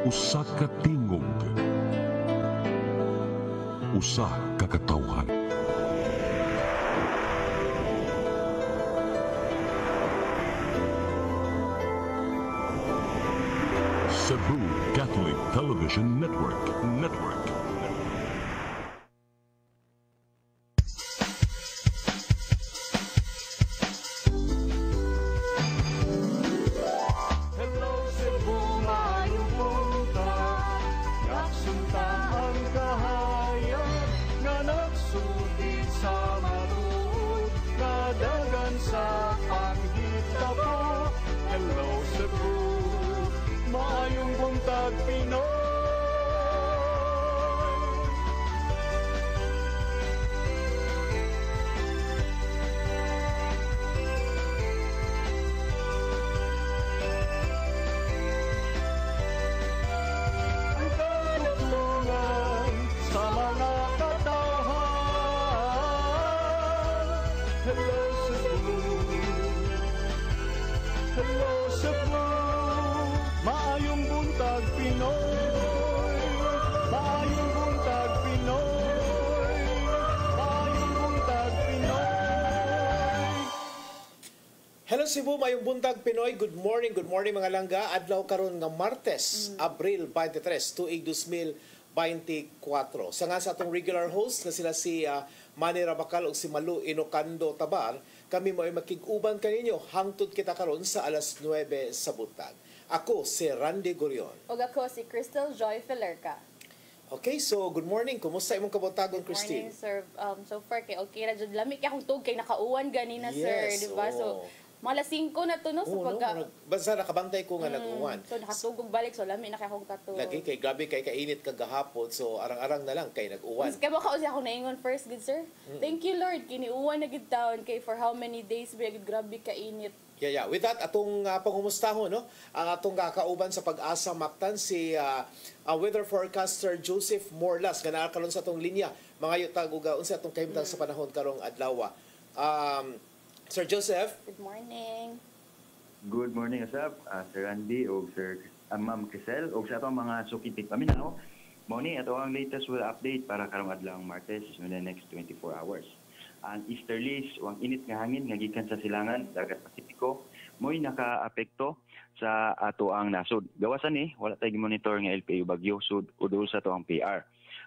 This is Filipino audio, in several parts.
Usa ka tingog, usa ka katawhan. Cebu Catholic Television Network. Hello Cebu, maayong buntag. Yaksunta ang kahayag nga nagsulti sa maluod, nadagan sa panghitabo. Hello Cebu, maayong buntag Pinoy. Ang katutulungan sa mga katawhan. Hello Cebu, hello Cebu, maayong buntag Pinoy, maayong buntag Pinoy, maayong buntag Pinoy. Hello Cebu, mayong buntag Pinoy. Good morning mga langga. Adlaw karon nga Martes, Abril 23, tuig 2024. Sa nga sa atong regular host na sila si Manny Rabacal o si Malu Inocando Tabar, kami mo ay makig-uban kaninyo hangtod kita karon sa alas 9 sa buntag. Ako si Randy Gurion. O ako si Crystal Joy Felerca. Okay, so good morning. Kumusta imong kabutagon, Christine? Morning, sir. So far, okay ra jud lami kay akong tug kay nakauwan ganina, sir. Yes, Diba? So, mga 5 na to, no? So, basta nakabantay ko nga nag-uwan. So, nakatugog balik. So, lami na kay akong katug. Lagi kay gabi kay kainit kag gahapon, so arang-arang na lang kay nag-uwan. Kaya baka kasi ako naingon first, good sir. Thank you, Lord. Kiniuwan na gid taon kay for how many days ba gid grabe kainit. Yeah. With that, atong pangumustahon, no? Ang atong kakauban sa Pag-asa Mactan, si weather forecaster Joseph Morlas, nga naa karon sa atong linya. Mga yutag uga unsa atong kahimtang sa panahon karong adlaw. Sir Joseph? Good morning. Good morning, Asap, Sir Randy, o Sir Ma'am Crisel, o sa atong mga sukitik paminaw. Mao ni ato ang latest weather update para karong adlaw Martes in the next 24 hours. Ang easterlies o ang init nga hangin nga gikan sa silangan dagat Pasipiko mo'y nakaapekto sa ato ang nasod. Gawasan ni wala tay gi-monitor nga LPU bagyo sud udol sa ato ang PR.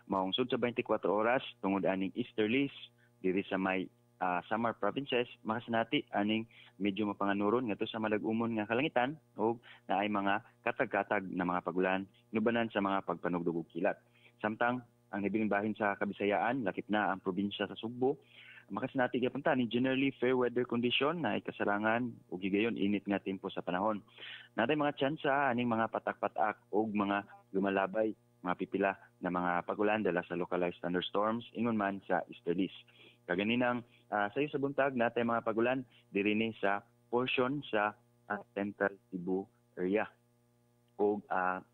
Maong sud sa 24 oras tungod aning easterlies diri sa may Samar provinces makasanati aning medyo mapanganuron ngadto sa malag-umon nga kalangitan ug naay mga katag-katag na mga pagulan nubanan sa mga pagpanugdog ug kilat. Samtang ang hibiling bahin sa Kabisayaan lakip na ang probinsya sa Sugbo makasanati gyapon ni generally fair weather condition na kasarangan ug higayon init nga tempo sa panahon. Natay mga tsansa aning mga patak-patak ug mga lumalabay mga pipila na mga pagulan dala sa localized thunderstorms ingon man sa easterlies. Kaganinang sayo sa buntag natay mga pagulan diri ni sa portion sa Central Cebu area. O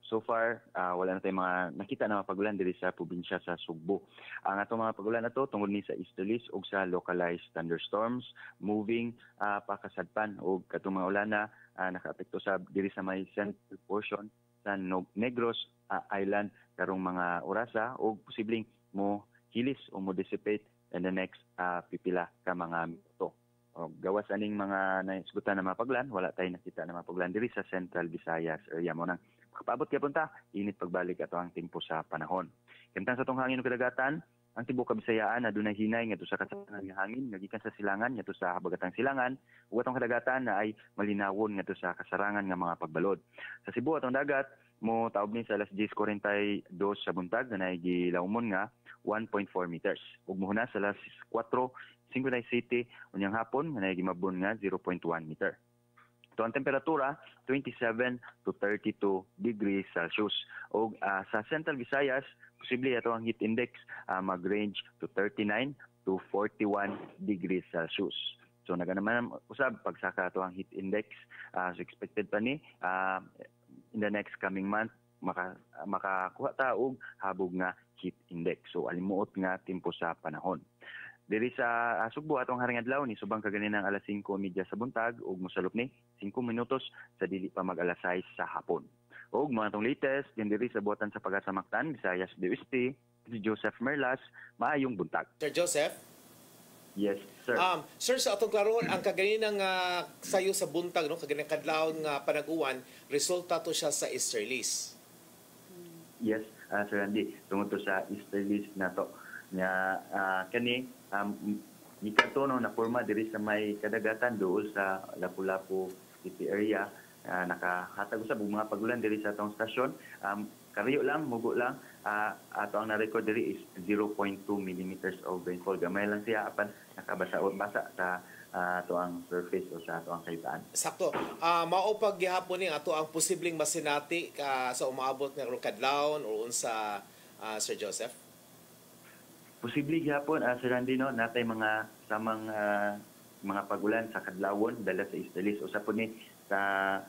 so far wala na tayong mga nakita na mga pagulan diri sa probinsya sa Sugbo. Ang atong mga pagulan nato tungod ni sa easterlies ug sa localized thunderstorms moving pakasadpan og katong mga ulan na nakaapekto sa diri sa may central portion sa Negros Island karong mga orasa ug posibleng mo hilis o mo dissipate in the next pipila ka mga minuto. Gawas aning mga naisgutan na mga paglan, wala tayong nakita na mga paglan diri sa Central Visayas area mo nang makapaabot kay punta, init pagbalik ato ang tempo sa panahon. Kantang sa tong hangin ug kadagatan, ang tibuok Kabisayaan adunay hinay ngadto sa kasarangan nga hangin nga gikan sa silangan ngadto sa habagatang silangan ug atong kadagatan na ay malinawon ngadto sa kasarangan nga mga pagbalod. Sa Cebu atong dagat mo taob ni sa alas 10:42 sa buntag na gilawmon nga 1.4 meters. Ug mohuna sa alas 4:57 unyang hapon nga gimabon nga 0.1 meter. Ito ang temperatura 27 to 32 degrees Celsius. O sa Central Visayas, posible ito ang heat index mag-range to 39 to 41 degrees Celsius. So naganaman usab pagsaka ito ang heat index. So expected pa ni in the next coming month makakuha ta og habog nga heat index. So alimuot nga tempo sa panahon. Diri sa Sugbo atong haring adlaw ni subang kaganinang alas 5:30 sa buntag ug mosalop ni 5 minutos sa dili pa mag alas 6 sa hapon. O mga itong latest, din diri sa buhatan sa Pag-asa Mactan, Visayas DOST, si Joseph Merlas, maayong buntag. Sir Joseph? Yes, sir. Sir, sa atong klaron, ang kaganinang sayo sa buntag, no, kaganang kadlawon nga panaguan, resulta to siya sa easterlies. Yes, Sir Randy, tungod to sa easterlies na to. Nga kani ni kanto no na forma diri sa may kadagatan dool sa Lapu-Lapu City area, nakahatag usab og mga pagulan diri sa atong stasyon. Karayo lang, mugo lang, ato ang na-record diri is 0.2 millimeters of rainfall. Gamay lang siya apan nakabasa sa ato ang surface o sa ato ang kaytaan. Sakto. Mao pag gihapon ni ato ang posibleng masinati sa umaabot nga kadlawon o unsa, Sir Joseph? Posible gihapon, Sir Randy, no, natay mga samang mga pagulan sa kadlawon dala sa easterlies. Usa po ni sa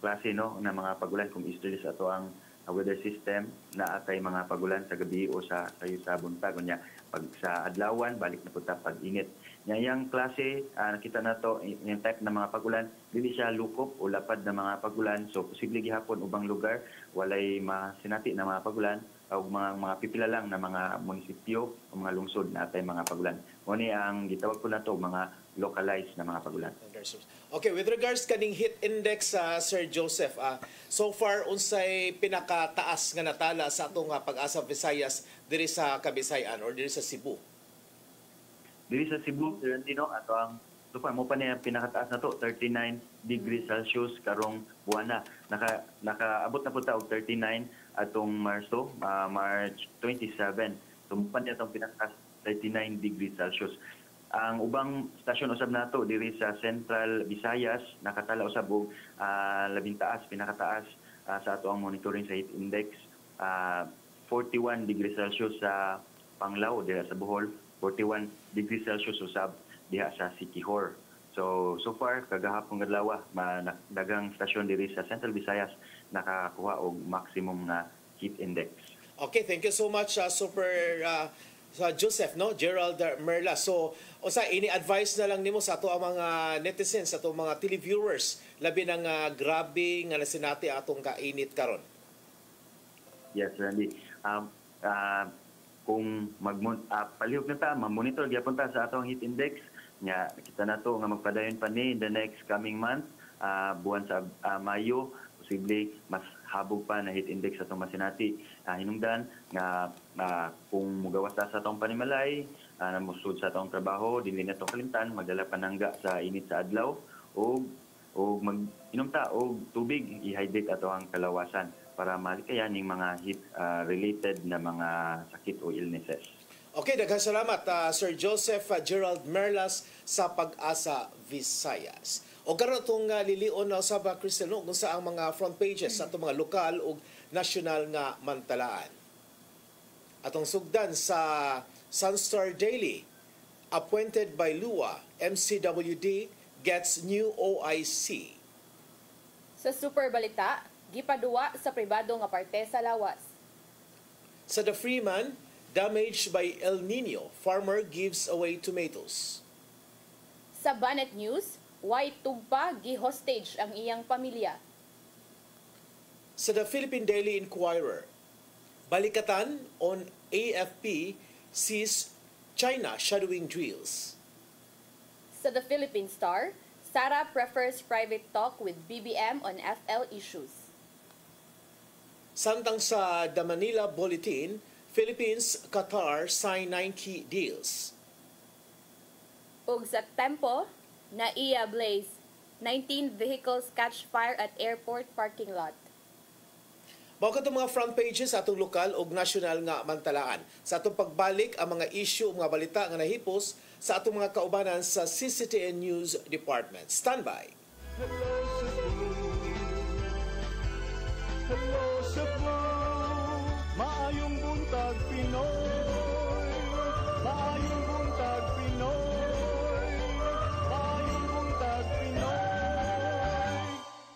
klase no na mga pagulan kung easterlies ato ang weather system na atay mga pagulan sa gabi o sa sayo sa buntag nya pag sa adlawan balik na punta pag init nya yang klase nakita nato yung type ng mga pagulan dili siya lukop o lapad na mga pagulan, so posible gihapon ubang lugar walay masinati na mga pagulan o mga pipila lang na mga munisipyo o mga lungsod na atay mga pagulan. Mo ni ang gitawag ko na to mga localized na mga pagulan. Okay, with regards kaning heat index, Sir Joseph, so far unsay pinakataas nga natala sa atong Pag-asa Visayas diri sa Kabisayan or diri sa Cebu? Diri sa Cebu, Sir Antino, ato ang so far mo pa niya pinakataas na to 39 degrees Celsius karong buwan na. Nakaabot na po ta og 39 atong Marso, March 27. So mo pa niya itong pinakataas 39 degrees Celsius. Ang ubang stasyon usab nato diri sa Central Visayas nakatala usab og labintaas pinakataas sa ato ang monitoring sa heat index, 41 degrees Celsius sa Panglao diha sa Bohol, 41 degrees Celsius usab diha sa Siquijor. So far kagahapon adlaw dagang stasyon diri sa Central Visayas nakakuha og maximum na heat index. Okay, thank you so much, sa Joseph, no, Gerald Merla. So usa ini-advise na lang nimo sa ato ang mga netizens, sa ato mga televiewers labi ng grabe nga nasinati atong kainit karon. Yes, Randy. Kung palihog na ta, ma-monitor gyapon ta sa atong heat index nya kita nato nga magpadayon pa ni in the next coming month, buwan sa Mayo, posible mas habog pa na heat index atong masinati. Hinungdan nga kung mugawas ta sa atong panimalay, namusud sa atong trabaho, dili na to kalimtan, magdala panangga sa init sa adlaw o mag-inom ta og tubig, i-hydrate ato ang kalawasan para malikayan ning mga heat related na mga sakit o illnesses. Okay, daghang salamat, Sir Joseph Gerald Merlas sa Pag-asa Visayas. O karon itong lilion na sa Crystal, no, kung sa ang mga front pages sa itong mga lokal o nasyonal nga mantalaan. Atong sugdan sa Sunstar Daily, appointed by Lua, MCWD gets new OIC. Sa Super Balita, gipaduwa sa pribado nga parte sa lawas. Sa The Freeman, damaged by El Nino, farmer gives away tomatoes. Sa Banet News, why tugpa gi-hostage ang iyang pamilya. Sa The Philippine Daily Inquirer, balikatan on AFP sees China shadowing drills. Sa The Philippine Star, Sara prefers private talk with BBM on FL issues. Samtang sa The Manila Bulletin, Philippines-Qatar sign 9 key deals. Ug sa Tempo, NAIA blaze, 19 vehicles catch fire at airport parking lot. Mao katong mga front pages sa atong lokal ug nasyonal nga mantalaan. Sa atong pagbalik ang mga issue mga balita nga nahipos sa atong mga kaubanan sa CCTN News Department. Standby. Hello Cebu, hello Cebu, maayong buntag Pinoy, maayong buntag Pinoy, maayong buntag Pinoy.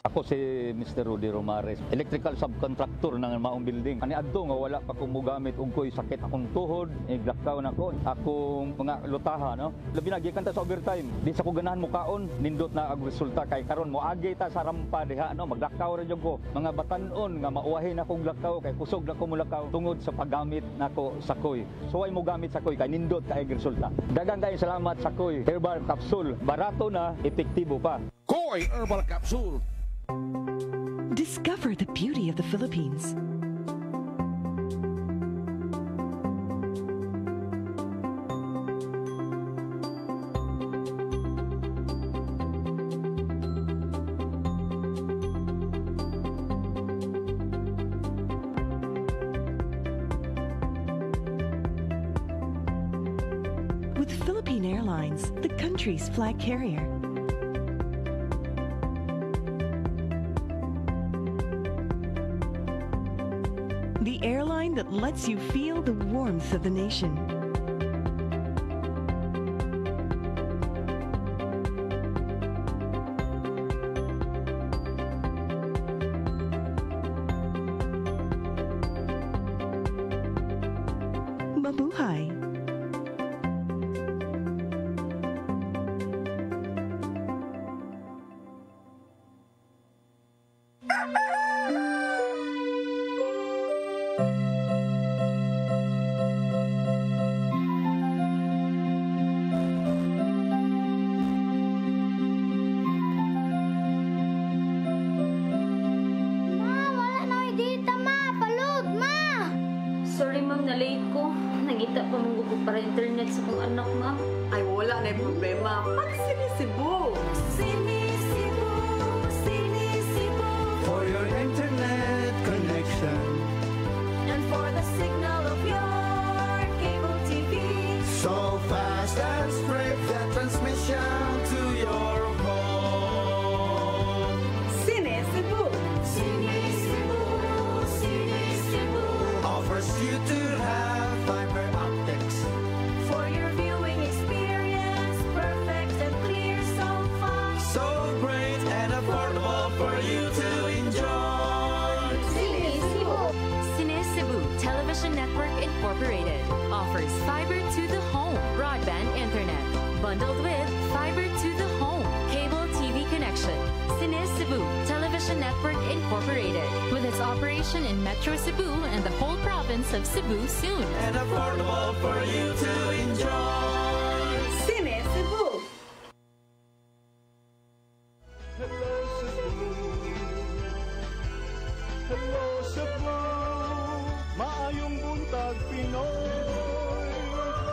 Ako si Mr. Rudy Romares, electrical subcontractor ng maong building. Ani adto nga wala pa ko mogamit og ko'y sakit akong tuhod, iglakaw na ko, akong mga lutaha, no. Labi na gikan ta sa overtime. Di sa ko ganahan mo kaon, nindot na ang resulta kay karon mo agi ta sa rampa diha, no. Maglakaw ra jud ko. Mga batan-on nga mauwahin akong lakaw kay kusog na ko mulakaw tungod sa paggamit nako sa koy. So ay mo gamit sa koy kay nindot kay resulta. Daghang kay salamat sa koy herbal capsule. Barato na, epektibo pa. Koy Herbal Capsule. Discover the beauty of the Philippines. With Philippine Airlines, the country's flag carrier. The airline that lets you feel the warmth of the nation. Mabuhay. Sorry ma'am, na-late ko. Nangita pa mong gugo para internet sa kong anak, ma'am. Ay, wala na yung problema. Pag-sinisibo! Sinisibo, sinisibo. For your internet connection. And for the signal of your cable TV. So fast and straight that transmission to your home. Sinisibo! Sinisibo, sinisibo. Offers you to have fiber optics. For your viewing experience, perfect and clear so far. So great and affordable for you to enjoy. Cine Cebu Television Network Incorporated offers fiber to the home broadband internet bundled with fiber to the home cable TV connection. Cine Cebu Television Network Incorporated with its operation in Metro Cebu and the whole province of Cebu soon. And affordable for you to enjoy. Sinisibo! Hello Cebu. Hello Cebu. Maayong buntag Pinoy.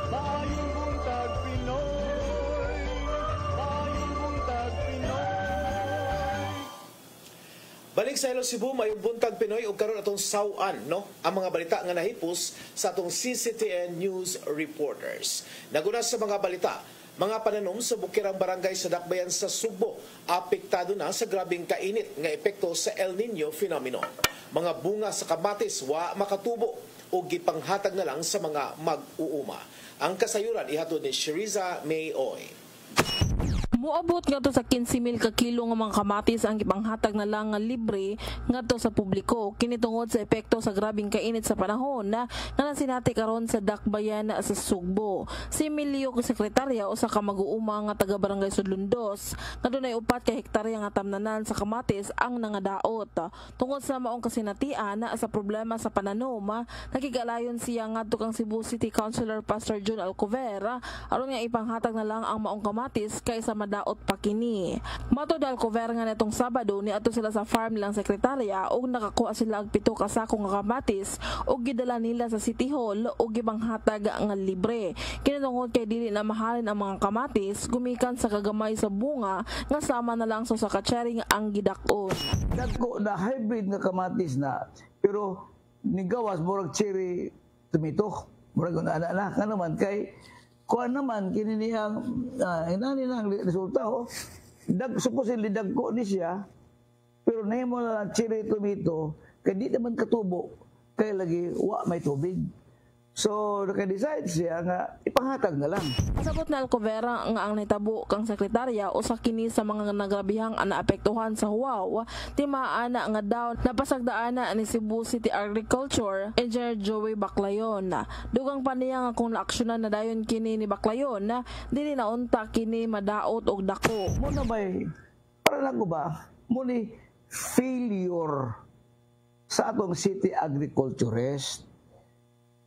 Maayong buntag Pinoy. Maayong buntag Pinoy. Balik sa Hello Cebu, mayong buntag Pinoy ug karon atong sawan, no? Ang mga balita nga nahipos sa atong CCTN News reporters. Naguna sa mga balita, mga pananom sa bukirang barangay sa Dakbayan sa Sugbo apektado na sa grabing kainit nga epekto sa El Nino phenomenon. Mga bunga sa kamatis wa makatubo o gipanghatag na lang sa mga mag-uuma. Ang kasayuran ihatod ni Sheriza May Oy. Muabot nga to sa 15,000 ka kilo nga mga kamatis ang gipanghatag na lang nga libre ngadto sa publiko kini tungod sa epekto sa grabing kainit sa panahon na nasinati karon sa Dakbayan sa Sugbo. Si Emilio sekretarya o sa kamag-uuma nga taga Barangay Sudlundos nga dunay 4 ka hektarya nga tamnanan sa kamatis ang nangadaot. Tungod sa maong kasinatian sa problema sa pananom, nakigalayon siya ngadto kang Cebu City Councilor Pastor John Alcover aron nga ipanghatag na lang ang maong kamatis kaysa daot pa kini. Matod Alcover nga netong Sabado ni ato sila sa farm nilang sekretarya ug nakakuha sila og 7 ka sako nga kamatis ug gidala nila sa City Hall ug gibanghatag nga libre. Kini tungod kay dili na mahalin ang mga kamatis gumikan sa kagamay sa bunga nga sama na lang sa ka-cherry ang gidak-on. Dagko na hybrid nga kamatis na pero nigawas murag cherry tomato murag ana ka naman kay kuan naman kini niyang inani nang resulta ho supposedly dagko ni siya pero nahimo na cherry tomato kay di naman katubo kay lagi wa may tubig So, naka-decide siya nga ipanghatag na lang. Pasabot na Alcovera nga ang nitabo kang sekretarya o sa kini sa mga nagrabihang naapektuhan sa Huaw, timaana nga daw napasagdaana ni Cebu City Agriculture Engineer Joey Baclayon. Dugang pa niya nga kung naaksyonan na dayon kini ni Baclayon, dili na unta kini madaot og dako. Muna ba'y, para lang ko ba, muna failure sa atong city agriculturist.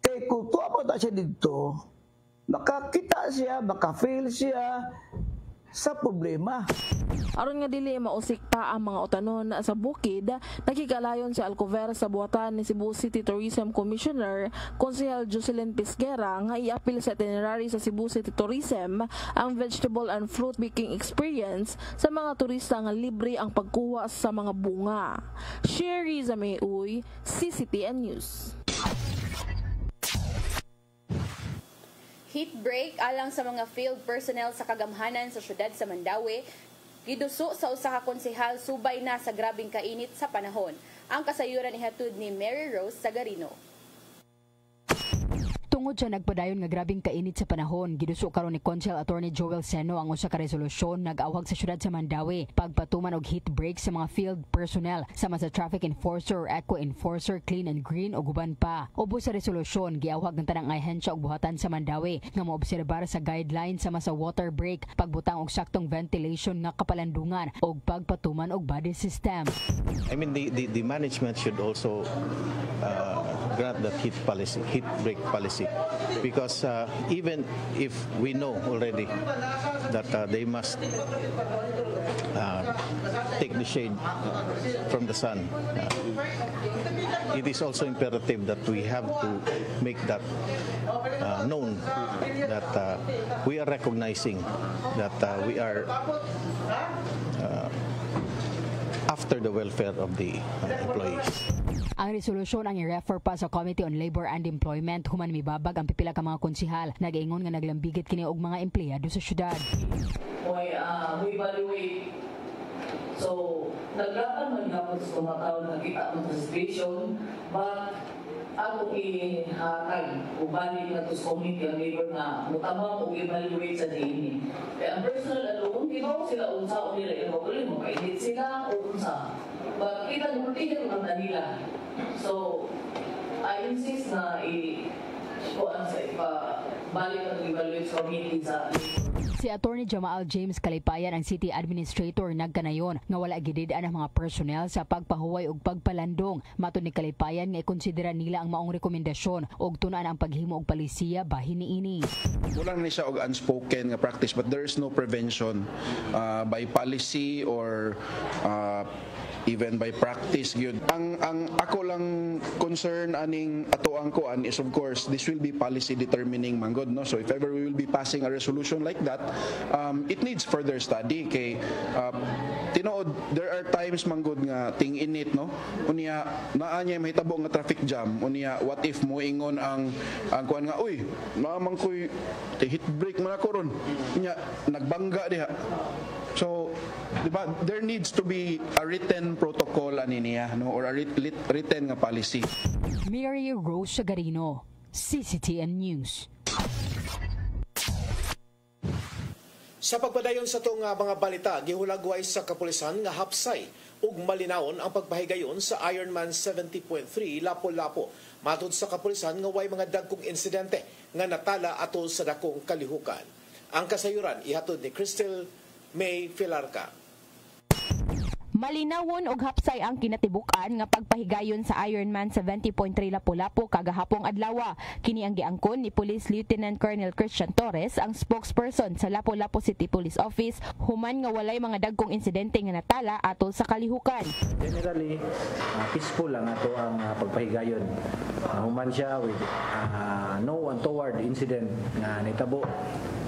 Kaya kung tuwa pa ta siya dito, makakita siya, makafail siya sa problema. Aron nga dili mausik pa ang mga utanon sa bukid, nakikalayon si Alcovera sa buhatan ni Cebu City Tourism Commissioner Konsehal Jocelyn Pisguera nga i-apil sa itinerary sa Cebu City Tourism ang vegetable and fruit picking experience sa mga turista nga libre ang pagkuha sa mga bunga. Sherry Zameuy, CCTN News. Heat break alang sa mga field personnel sa kagamhanan sa syudad sa Mandaue. Giduso sa usa ka konsehal subay na sa grabing kainit sa panahon. Ang kasayuran ihatod ni Mary Rose Sagarino. Tungod sa nagpadayon nga grabing kainit sa panahon, giduso karon ni Consul Attorney Joel Seno ang usa ka resolusyon nag-awhag sa syudad sa Mandaue pagpatuman og heat break sa mga field personnel sama sa traffic enforcer or eco enforcer, clean and green ug uban pa. Ubos sa resolusyon giawhag ng tanang ahensya ug buhatan sa Mandaue nga moobserbar sa guidelines sama sa water break, pagbutang og saktong ventilation nga kapalandungan ug pagpatuman og body system. I mean the management should also grant that heat break policy. Because even if we know already that they must take the shade from the sun, it is also imperative that we have to make that known that we are recognizing that we are after the welfare of the employees. Ang resolusyon ang i-refer pa sa Committee on Labor and Employment human mibabag ang pipila ka mga konsehal. Nag-ingon nga naglambigit kini og mga empleyado sa syudad. We evaluate. So, naglaban man gapon sa mga tao nakita mo sa situation, but ako ihatag ubalik na to sa Committee on Labor na mutamang og evaluate sa diini. Kaya ang personal alone, di ba sila unsa nila i-evaluate mo, kainit sila o unsa. But kita nultihan ang nila. So, I insist na balik ang evaluate sa committee sa Si Attorney Jamal James Kalipayan ang City Administrator nagkanayon nga wala gidid-an ang mga personnel sa pagpahuway ug pagpalandong. Matud ni Kalipayan nga ikonsidera nila ang maong rekomendasyon ug tun-an ang paghimo og palisiya bahin niini. Wala ni siya og unspoken nga practice but there is no prevention by policy or even by practice gyud. Ang ako lang concern aning atoang kuan is of course this will be policy determining manggod, no? So if ever we will be passing a resolution like that, it needs further study kay tinuod there are times manggod nga ting-init, no? Unya naa niya mahitabo nga traffic jam, unya what if mo ingon ang kuan nga uy naman koy hit break man ako ron, unya nagbangga diha. So, di ba, there needs to be a written protocol ani niya, no, or a written nga policy. Mary Rose Sagarino, CCTN News. Sa pagpadayon sa itong mga balita, gihulagway sa kapulisan nga hapsay ug malinawon ang pagpahigayon sa Ironman 70.3 Lapu-Lapu. Matud sa kapulisan nga way mga dagkong insidente nga natala ato sa dakong kalihukan. Ang kasayuran ihatod ni Crystal May Filarca. Malinawon og hapsay ang kinatibukan nga pagpahigayon sa Ironman 70.3 Lapu-Lapu kagahapong adlaw. Kini ang giangkon ni Police Lieutenant Colonel Christian Torres, ang spokesperson sa Lapu-Lapu City Police Office, human nga walay mga dagkong insidente nga natala atol sa kalihukan. Generally, peaceful lang ato ang pagpahigayon. Human siya with no untoward incident nga nitabo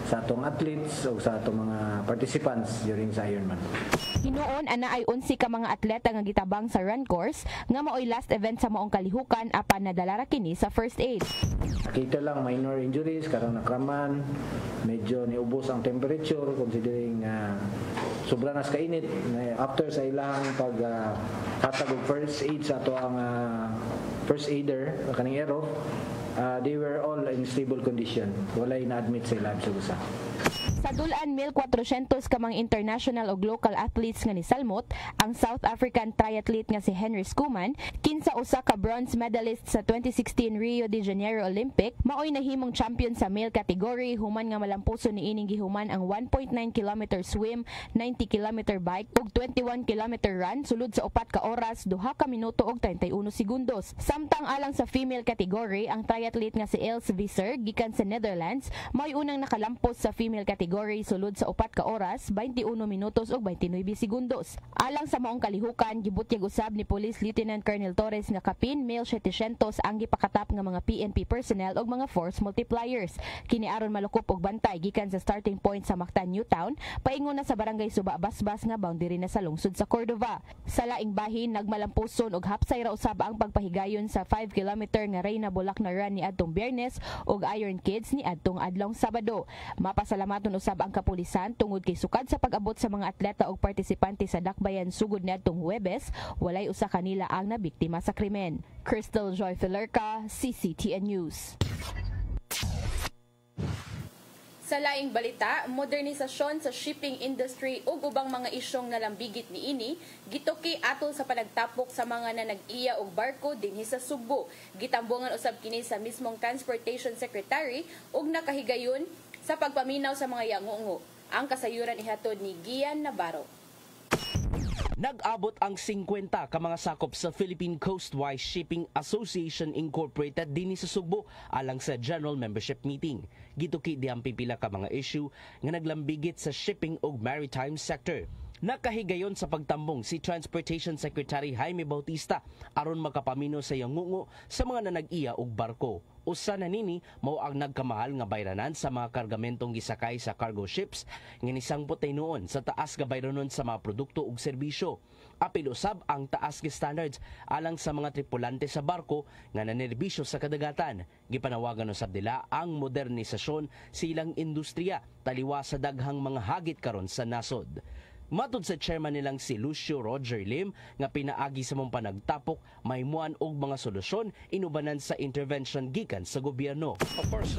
sa atong athletes o sa atong mga participants during sa Ironman. Hinuon ana ay 11 ka mga atleta nga gitabang sa run course nga maoy last event sa maong kalihukan apan nadala ra kini sa first aid. Nakita lang minor injuries karong nakraman, medyo niubos ang temperature considering sobra nas kainit. After sa ilang hatag og first aid sa ato ang first aider kaning ero, they were all in stable condition. Wala na-admit sa ilab sa usa. Sa dulan 1,400 ka mga international o local athletes nga ni Salmot, ang South African triathlete nga si Henry Skuman, kinsa usa ka bronze medalist sa 2016 Rio de Janeiro Olympic, maoy nahimong champion sa male category human nga malampuson ni ining gihuman ang 1.9 km swim, 90 km bike ug 21 km run sulod sa 4 ka oras, 2 ka minuto ug 31 segundos. Samtang alang sa female category, ang triathlete nga si Els Visser gikan sa Netherlands, may unang nakalampos sa female category sulod sa 4 ka oras, 21 minutos ug 29 segundos. Alang sa maong kalihukan, gibutyag usab ni Police Lieutenant Colonel Torres nga kapin male 700 ang gipakatap nga mga PNP personnel ug mga force multipliers. Kini aron malukop og bantay gikan sa starting point sa Mactan Newtown, paingon na sa barangay Suba Basbas nga boundary na sa lungsod sa Cordova. Sa laing bahin, nagmalampuson og hapsay ra usab ang pagpahigayon sa 5 km nga Reyna Bulacna Run ni adtong Biyernes ug Iron Kids ni adtong adlong Sabado. Mapasalamaton usab ang kapulisan tungod kay sukad sa pag-abot sa mga atleta o partisipante sa dakbayan sugod niadtong Huwebes, walay usa kanila ang nabiktima sa krimen. Crystal Joy Filerca, CCTN News. Sa laing balita, modernisasyon sa shipping industry ug ubang mga isyong nalambigit niini gituki atol sa panagtapok sa mga nanag-iya og barko dinhi sa Sugbo. Gitambungan usab kini sa mismong Transportation Secretary ug nakahigayon sa pagpaminaw sa mga yangungo. Ang kasayuran ihatod ni Gian Navarro. Nag-abot ang 50 ka mga sakop sa Philippine Coastwise Shipping Association Incorporated dinhi sa Sugbo alang sa General Membership Meeting. Gituki di ang pipila ka mga issue nga naglambigit sa shipping ug maritime sector. Nakahigayon sa pagtambong si Transportation Secretary Jaime Bautista aron makapamino sa yangungo sa mga nanag-iya og barko. Usa na nini mao ang nagkamahal nga bayranan sa mga kargamentong gisakay sa cargo ships nga nisangpot noon sa taas nga bayranon sa mga produkto ug serbisyo. Apil usab ang taas nga standards alang sa mga tripulante sa barko nga nanerbisyo sa kadagatan. Gipanawagan usab nila ang modernisasyon sa ilang industriya taliwa sa daghang mga hagit karon sa nasod. Matod sa chairman nilang si Lucio Roger Lim nga pinaagi sa mong panagtapok may muan og mga solusyon inubanan sa intervention gikan sa gobyerno. Of course,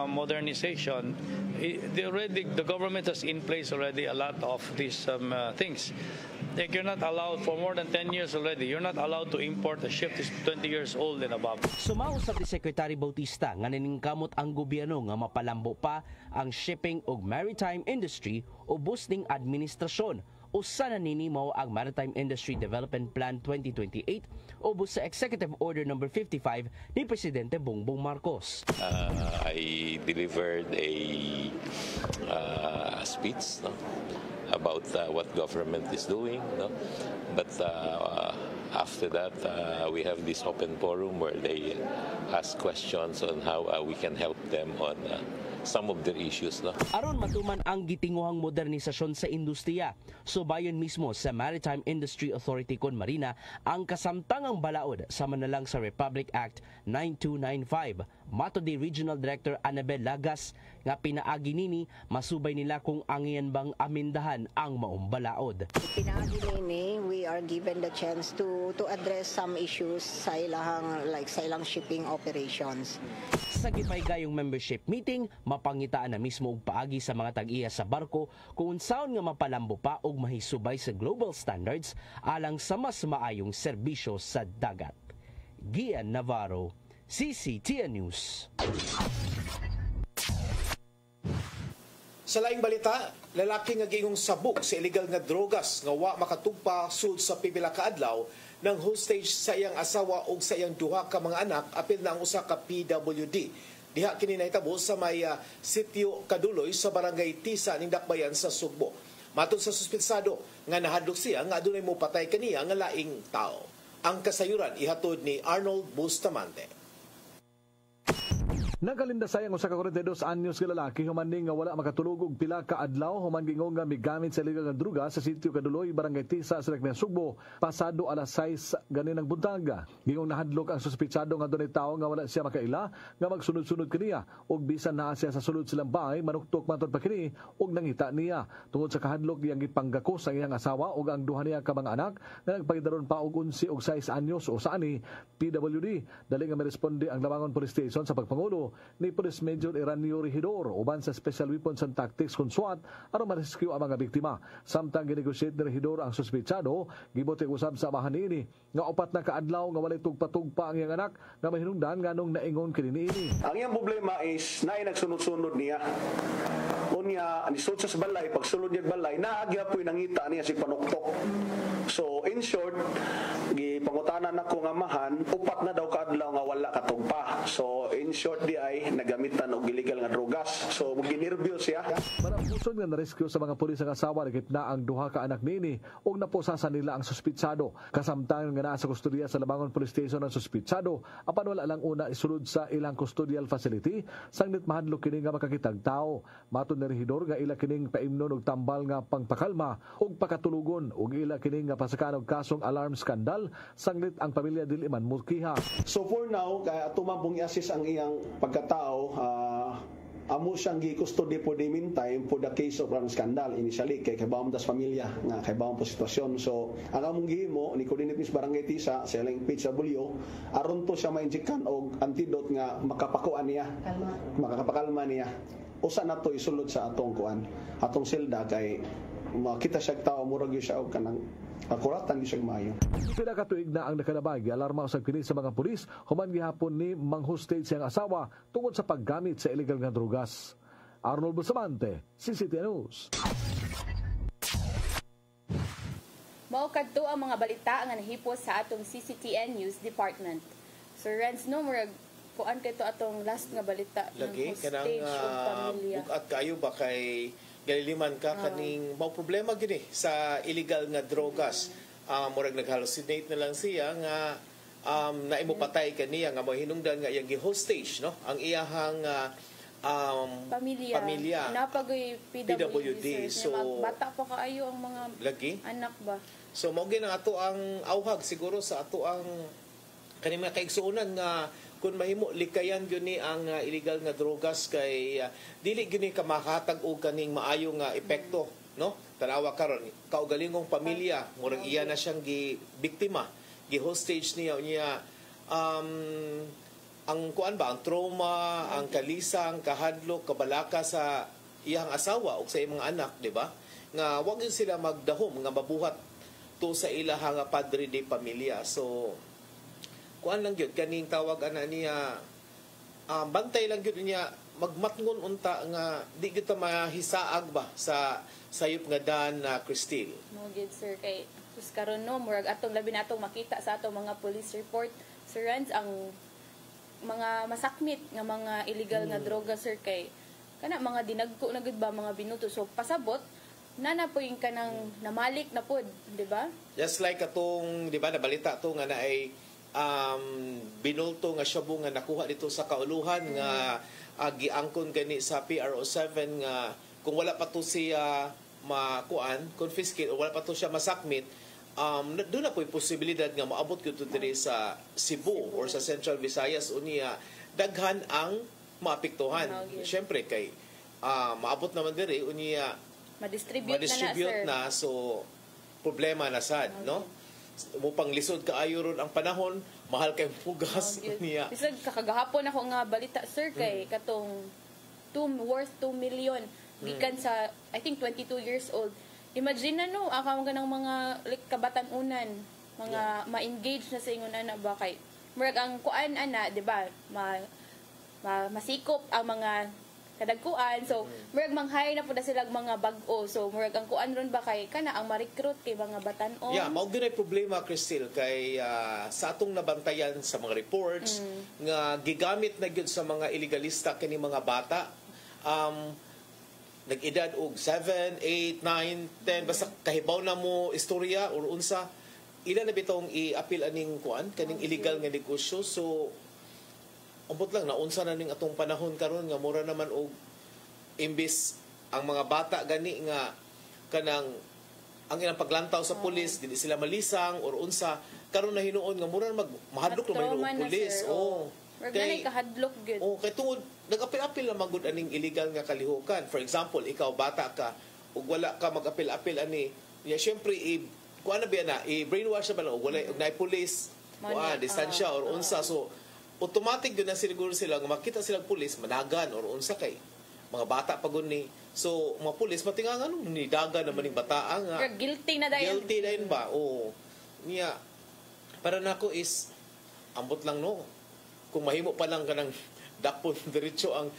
modernization, the government has in place already a lot of these things. Like you're not allowed for more than 10 years already. You're not allowed to import a ship that's 20 years old and above. Sumausap ni Secretary Bautista nga naningkamot ang gobyerno nga mapalambo pa ang shipping ug maritime industry o boosting administrasyon. Usa na nini mao ang Maritime Industry Development Plan 2028 ubos sa Executive Order No. 55 ni Presidente Bongbong Marcos. I delivered a speech about what government is doing, but after that we have this open forum where they ask questions on how we can help them on some of their issues. Aron matuman ang gitinguhang modernisasyon sa industriya, subayon mismo sa Maritime Industry Authority kon Marina ang kasamtangang balaod sa manalang sa Republic Act 9295. Mato di Regional Director Annabel Lagas nga pinaagi nini masubay nila kung angian bang amindahan ang maong balaod. Pinaagi nini, we are given the chance to address some issues sa ilang shipping operations. Sa gipaygayong membership meeting, mapangitaan na mismo og paagi sa mga tag-iya sa barko kung unsaon nga mapalambo pa og mahisubay sa global standards alang sa mas maayong serbisyo sa dagat. Gian Navarro, CCTN News. Sa laing balita, lalaki nga giingong sabog sa illegal nga drogas nga wa makatugpa sud sa pipila ka adlaw ng hostage sa iyang asawa ug sa iyang duha ka mga anak apil na ang usa ka PWD. Diha kini nahitabo sa may sitio Kaduloy sa barangay Tisa ning Dakbayan sa Sugbo. Matod sa suspetsado nga nahadlok siya nga adunay mopatay kaniya nga laing tao. Ang kasayuran ihatod ni Arnold Bustamante. Nagkalindasay ang usa ka 42 anyos nga lalaki human ning nga wala makatulog og pila ka adlaw human gingong nga migamit sa illegal nga druga sa sitio Kaduloy, Barangay Tisa, sa Sugbo, pasado alas 6 ganinang buntag. Gingong nahadlok ang suspitsado nga dunay tawo nga wala siya makaila nga magsunod-sunod kaniya og bisan naa siya sa sulod silang bahay manuktok matud pa kini og nangita niya. Tungod sa kahadlok iyang gipanggakos ang iyang asawa ug ang duha niya ka mga anak nga nagpagidaron pa og 11 ug 6 anyos o sa ani PWD. Dali nga meresponde ang Labangon Police Station sa pagpangulo ni Police Major Eranio Regidor uban sa Special Weapons and Tactics kung SWAT aron ma-rescue ang mga biktima. Samtang ginegosyate ni Regidor ang suspitsado, gibuti usab sa amahan niini nga upat na kaadlaw nga walay tugpa-tugpa ang iyang anak nga mahinungdan nganong naingon kini niini. Ang iyang problema is naay nagsunod-sunod niya. Unya nisod sa balay, pagsulod niya balay, naagyapoy nangita niya si panuktok. So in short, gipangutanan nako nga amahan, upat na daw kaadlaw nga wala katugpa. So in short di ay nagamitan og illegal nga drugas. So ginervyos siya. Marapusod nga na-rescue sa mga pulis ang asawa nagip na ang duha ka anak niini ug napusasan nila ang suspitsado. Kasamtang nga naa sa kustodiya sa Labangon Police Station ang suspitsado, apan wala lang una isulod sa ilang custodial facility sangnit mahadlok kini nga makakitag tao. Matud ni Regidor nga ila kining paimnon og tambal nga pangpakalma ug pakatulugon ug ila kining nga pasakan og kasong alarm skandal sangnit ang pamilya dili man mukiha. So for now, kaya tumambong i-assist ang iyang pagkatao, amo siyang gi-custody for the meantime for the case of ang scandal initially kay kabawon das pamilya nga kabawon po sitwasyon. So ang among gihimo ni Coordinate Miss Barangay Tisa sa ilang PHW aron to siya ma-injectan og antidote nga makapakuan niya, makapakalma niya. Usa na to isulod sa atong kuan, atong silda kay makita siya tao murag siya og kanang akuratan di siya maayo. Pila ka tuig na ang nakalabag, alarma usab kini sa mga pulis human gihapon ni mang-hostage siyang asawa tungod sa paggamit sa illegal nga drugas. Arnold Bustamante, CCTN News. Mao kadto ang mga balita nga nahipos sa atong CCTN News Department. Sir Renz, no murag kuan kay to atong last nga balita lagi ng kanang hostage ug pamilya. bugat kayo ba kay galiliman ka kaning mao problema gini sa illegal nga drogas. Murag nag-hallucinate na lang siya nga naimo patay kaniya nga mahinungdan nga iyang gi-hostage no ang iyahang pamilya napagoy PWD. So bata pa kaayo ang mga lagi anak ba. So mao gyud ang ato ang awhag siguro sa ato ang kani mga kaigsuonan nga kung mahimo likayan gyud ni ang illegal nga drogas kay dili gyud ni ka makahatag og kaning maayo nga epekto no. Tanawa karon kaugalingong pamilya murag iya na siyang gibiktima, gi-hostage niya ang kuan ba ang trauma, ang kalisang, kahadlok, kabalaka sa iyang asawa o sa iyang mga anak, di ba? Nga wag yun sila magdahom nga mabuhat to sa ilahang padre de pamilya. So kuan lang gyud kaning tawag ana niya bantay lang gyud niya magmatngon unta nga di gyud ta mahisaag ba sa sayop nga dan na Cristil. Mo gyud sir kay sus karon no murag atong labi natong makita sa atong mga police report Sir Renz ang mga masakmit nga mga illegal nga droga sir kay kana mga dinagko na gud ba mga binuto so pasabot nana po yung kanang namalik na pod di ba? Just like atong di ba nabalita to nga na ay binulto nga shabu nga nakuha dito sa kauluhan nga giangkon gani sa PRO7 nga kung wala pa to siya makuan confiscate o wala pa to siya masakmit doon na po yung posibilidad nga maabot ko ito diri sa Cebu or sa Central Visayas unya daghan ang maapektuhan. Siyempre kay maabot naman diri unya ma-distribute na so problema na sad no. Mupang lisod kaayo ron ang panahon, mahal kay pugas niya. Bisag kakagahapon ako nga balita sir kay katong worth 2 million gikan sa I think 22 years old. Imagine na no, akam ganang mga kabatan-unan, mga ma-engage na sa ingon ana ba kay murag ang kuan ana, di ba? Masikop ang mga kadagkuan. So, murag manghay na po na silang mga bag-o. So, murag ang kuan ron ba kay kana ang ma-recruit kay mga batan-on. Yeah, mao gyud problema Cristil kay sa atong nabantayan sa mga reports nga gigamit na gyud sa mga illegalista kini mga bata. Nag-edad og 7, 8, 9, 10 basta kahibaw na mo istorya or unsa ila na bitong i-appeal aning kuan kaning illegal nga negosyo. So ambot lang naunsa na ning atong panahon karon nga mura naman og imbis ang mga bata gani nga kanang ang ilang paglantaw sa pulis dili sila malisang or unsa karon na hinuon nga mura mahadlok naman og pulis. Kay kahadlok gyud. Kay tungod nag-apil-apil na magud aning illegal nga kalihukan. For example, ikaw bata ka ug wala ka mag-apil-apil ani, ya syempre kuan na biya na i-brainwash na ba og wala og naay pulis. Distansya or unsa, so automatic yun na siguro sila nga makita silang pulis managan or unsa kay mga bata pa gud ni. So mga pulis matingangan ni dagan naman ning bata nga guilty na dayon. Guilty dayon ba? Niya para nako is ambot lang no. Kung mahimo pa lang kanang dakpon diretso ang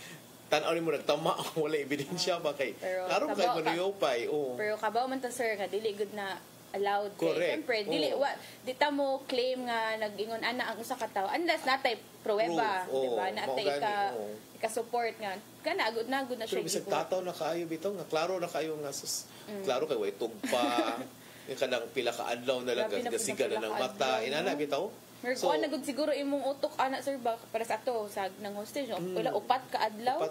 tan-aw nimo nagtama wala ebidensya ba kay karon kay manuyopay. Pero kabaw man ta sir nga dili gud na allowed kay siyempre dili di ta mo claim nga nag-ingon ana ang usa ka tawo unless natay pruweba, di ba? Natay ka support nga kana agud na siya. Pero bisag tataw na kaayo bitaw nga klaro na kayo nga klaro kay way tugpa yung kanang pila ka adlaw na lang gasiga na ng mata inana bitaw. So nagud siguro imong utok ana sir ba para sa ato sa nang hostage wala upat ka adlaw.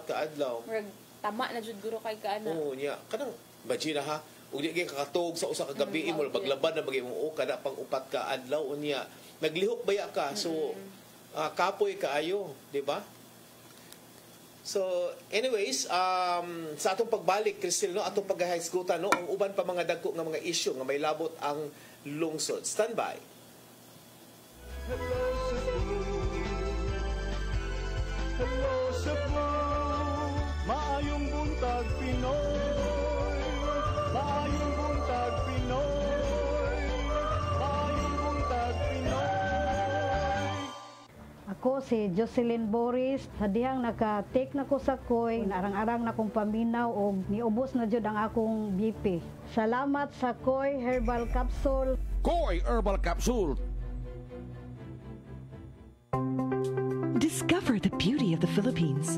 Tama na jud guro kay ka ana. Nya kanang bajina ha ug di kay kakatog sa usa ka gabi mo paglaban na bagay mo kada pang upat ka adlaw unya naglihok baya ka so kapoy kaayo, di ba? So anyways, sa atong pagbalik Cristel no atong paghahisgutan no ang uban pa mga dagko nga mga issue nga may labot ang lungsod. Stand by. Hello Cebu, maayong buntag Pinoy. Maayong buntag Pinoy. Maayong buntag Pinoy. Ako si Jocelyn Boris, sa dihang naka-take na ko sa koy, arang-arang na kong paminaw o niubos na jud ang akong BP. Salamat sa Koy Herbal Capsule. Koy Herbal Capsule. Discover the beauty of the Philippines.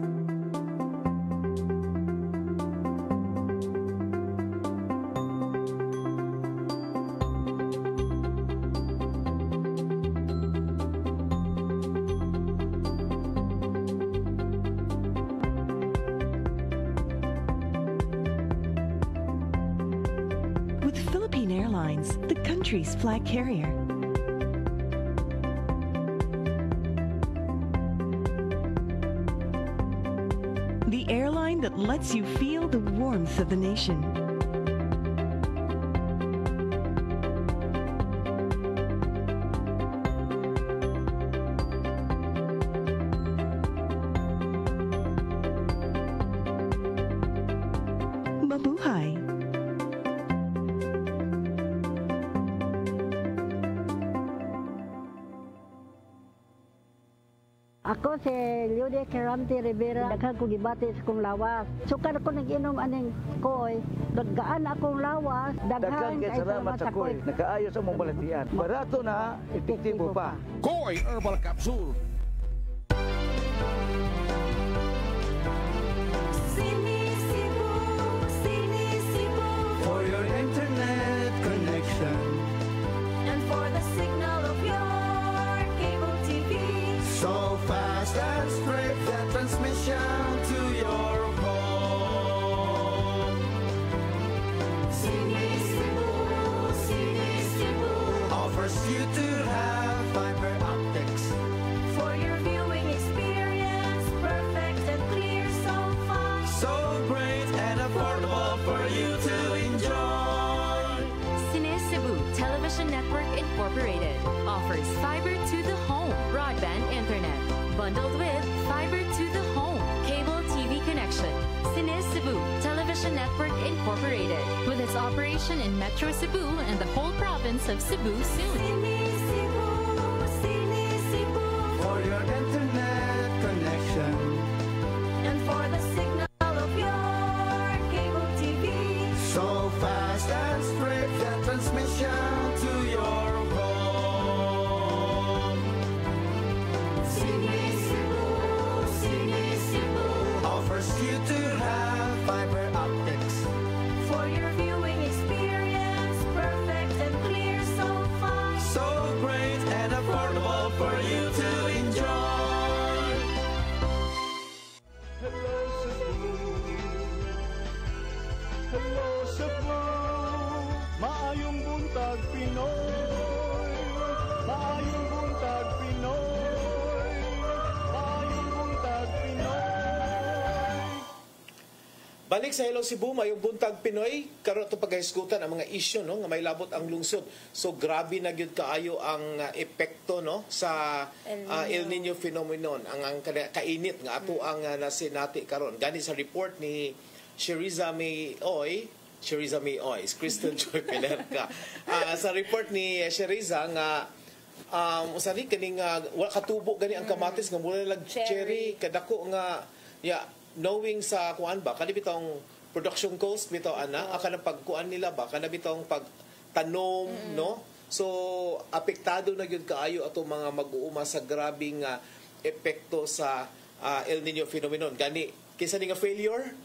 With Philippine Airlines, the country's flag carrier. The airline that lets you feel the warmth of the nation. Mabuhay! Ako si Liude Kerante Rivera, daghan ko gibati sa kong lawas. Sukan ako nag-inom aning koy, gaan akong lawas, daghan kay salamat sa koy. Nakaayos ang mong balatian. Barato na, epektibo pa. Koy Herbal Capsule. For your internet connection And for the signal of your cable TV. so fast and straight, the transmission to your home. Sini Cebu Offers you to have fiber optics. for your viewing experience, perfect and clear so far. So great and affordable for you to enjoy. Cine Cebu Television Network Incorporated offers fiber to the home broadband internet bundled with fiber to the home cable TV connection. Cine Cebu Television Network Incorporated with its operation in Metro Cebu and the whole province of Cebu soon. For your internet connection. And for the signal of your cable TV. So fast and straight, the transmission to your home. Sini Cebu Offers you to have fiber optics. for your viewing experience, perfect and clear so far. So great and affordable for you to enjoy. Balik sa Hello Cebu, mayong buntag Pinoy, karon to paghisgutan ang mga issue no nga may labot ang lungsod. So grabe na gyud kaayo ang epekto no sa El Nino phenomenon, ang kainit nga ato ang nasinati karon. Gani sa report ni Sheriza May Oy, Crystal Joy Pelerca. Sa report ni Sheriza nga usani kaning wala katubo gani ang kamatis nga mula lang cherry kadako nga knowing sa kuan ba kani bitong production cost bitaw ana aka ng pagkuan nila ba kana bitong pagtanom no so apektado na gyud kaayo ato mga mag-uuma sa grabing epekto sa El Nino phenomenon gani kinsa ni nga failure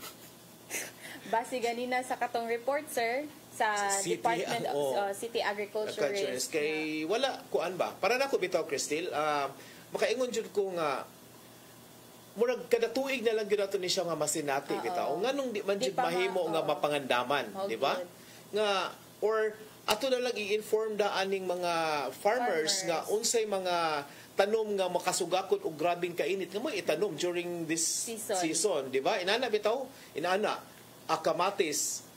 base ganina sa katong report sir sa Department of City Agriculture Risk kay wala kuan ba para nako bitaw Cristel makaingon jud ko nga murag kada tuig na lang gyud ato ni siya nga masinati bitaw nganong di man jud mahimo nga mapangandaman di ba nga or ato na lang i-inform da aning mga farmers nga unsay mga tanom nga makasugakot og grabing kainit nga mo itanom during this season di ba inana bitaw kamatis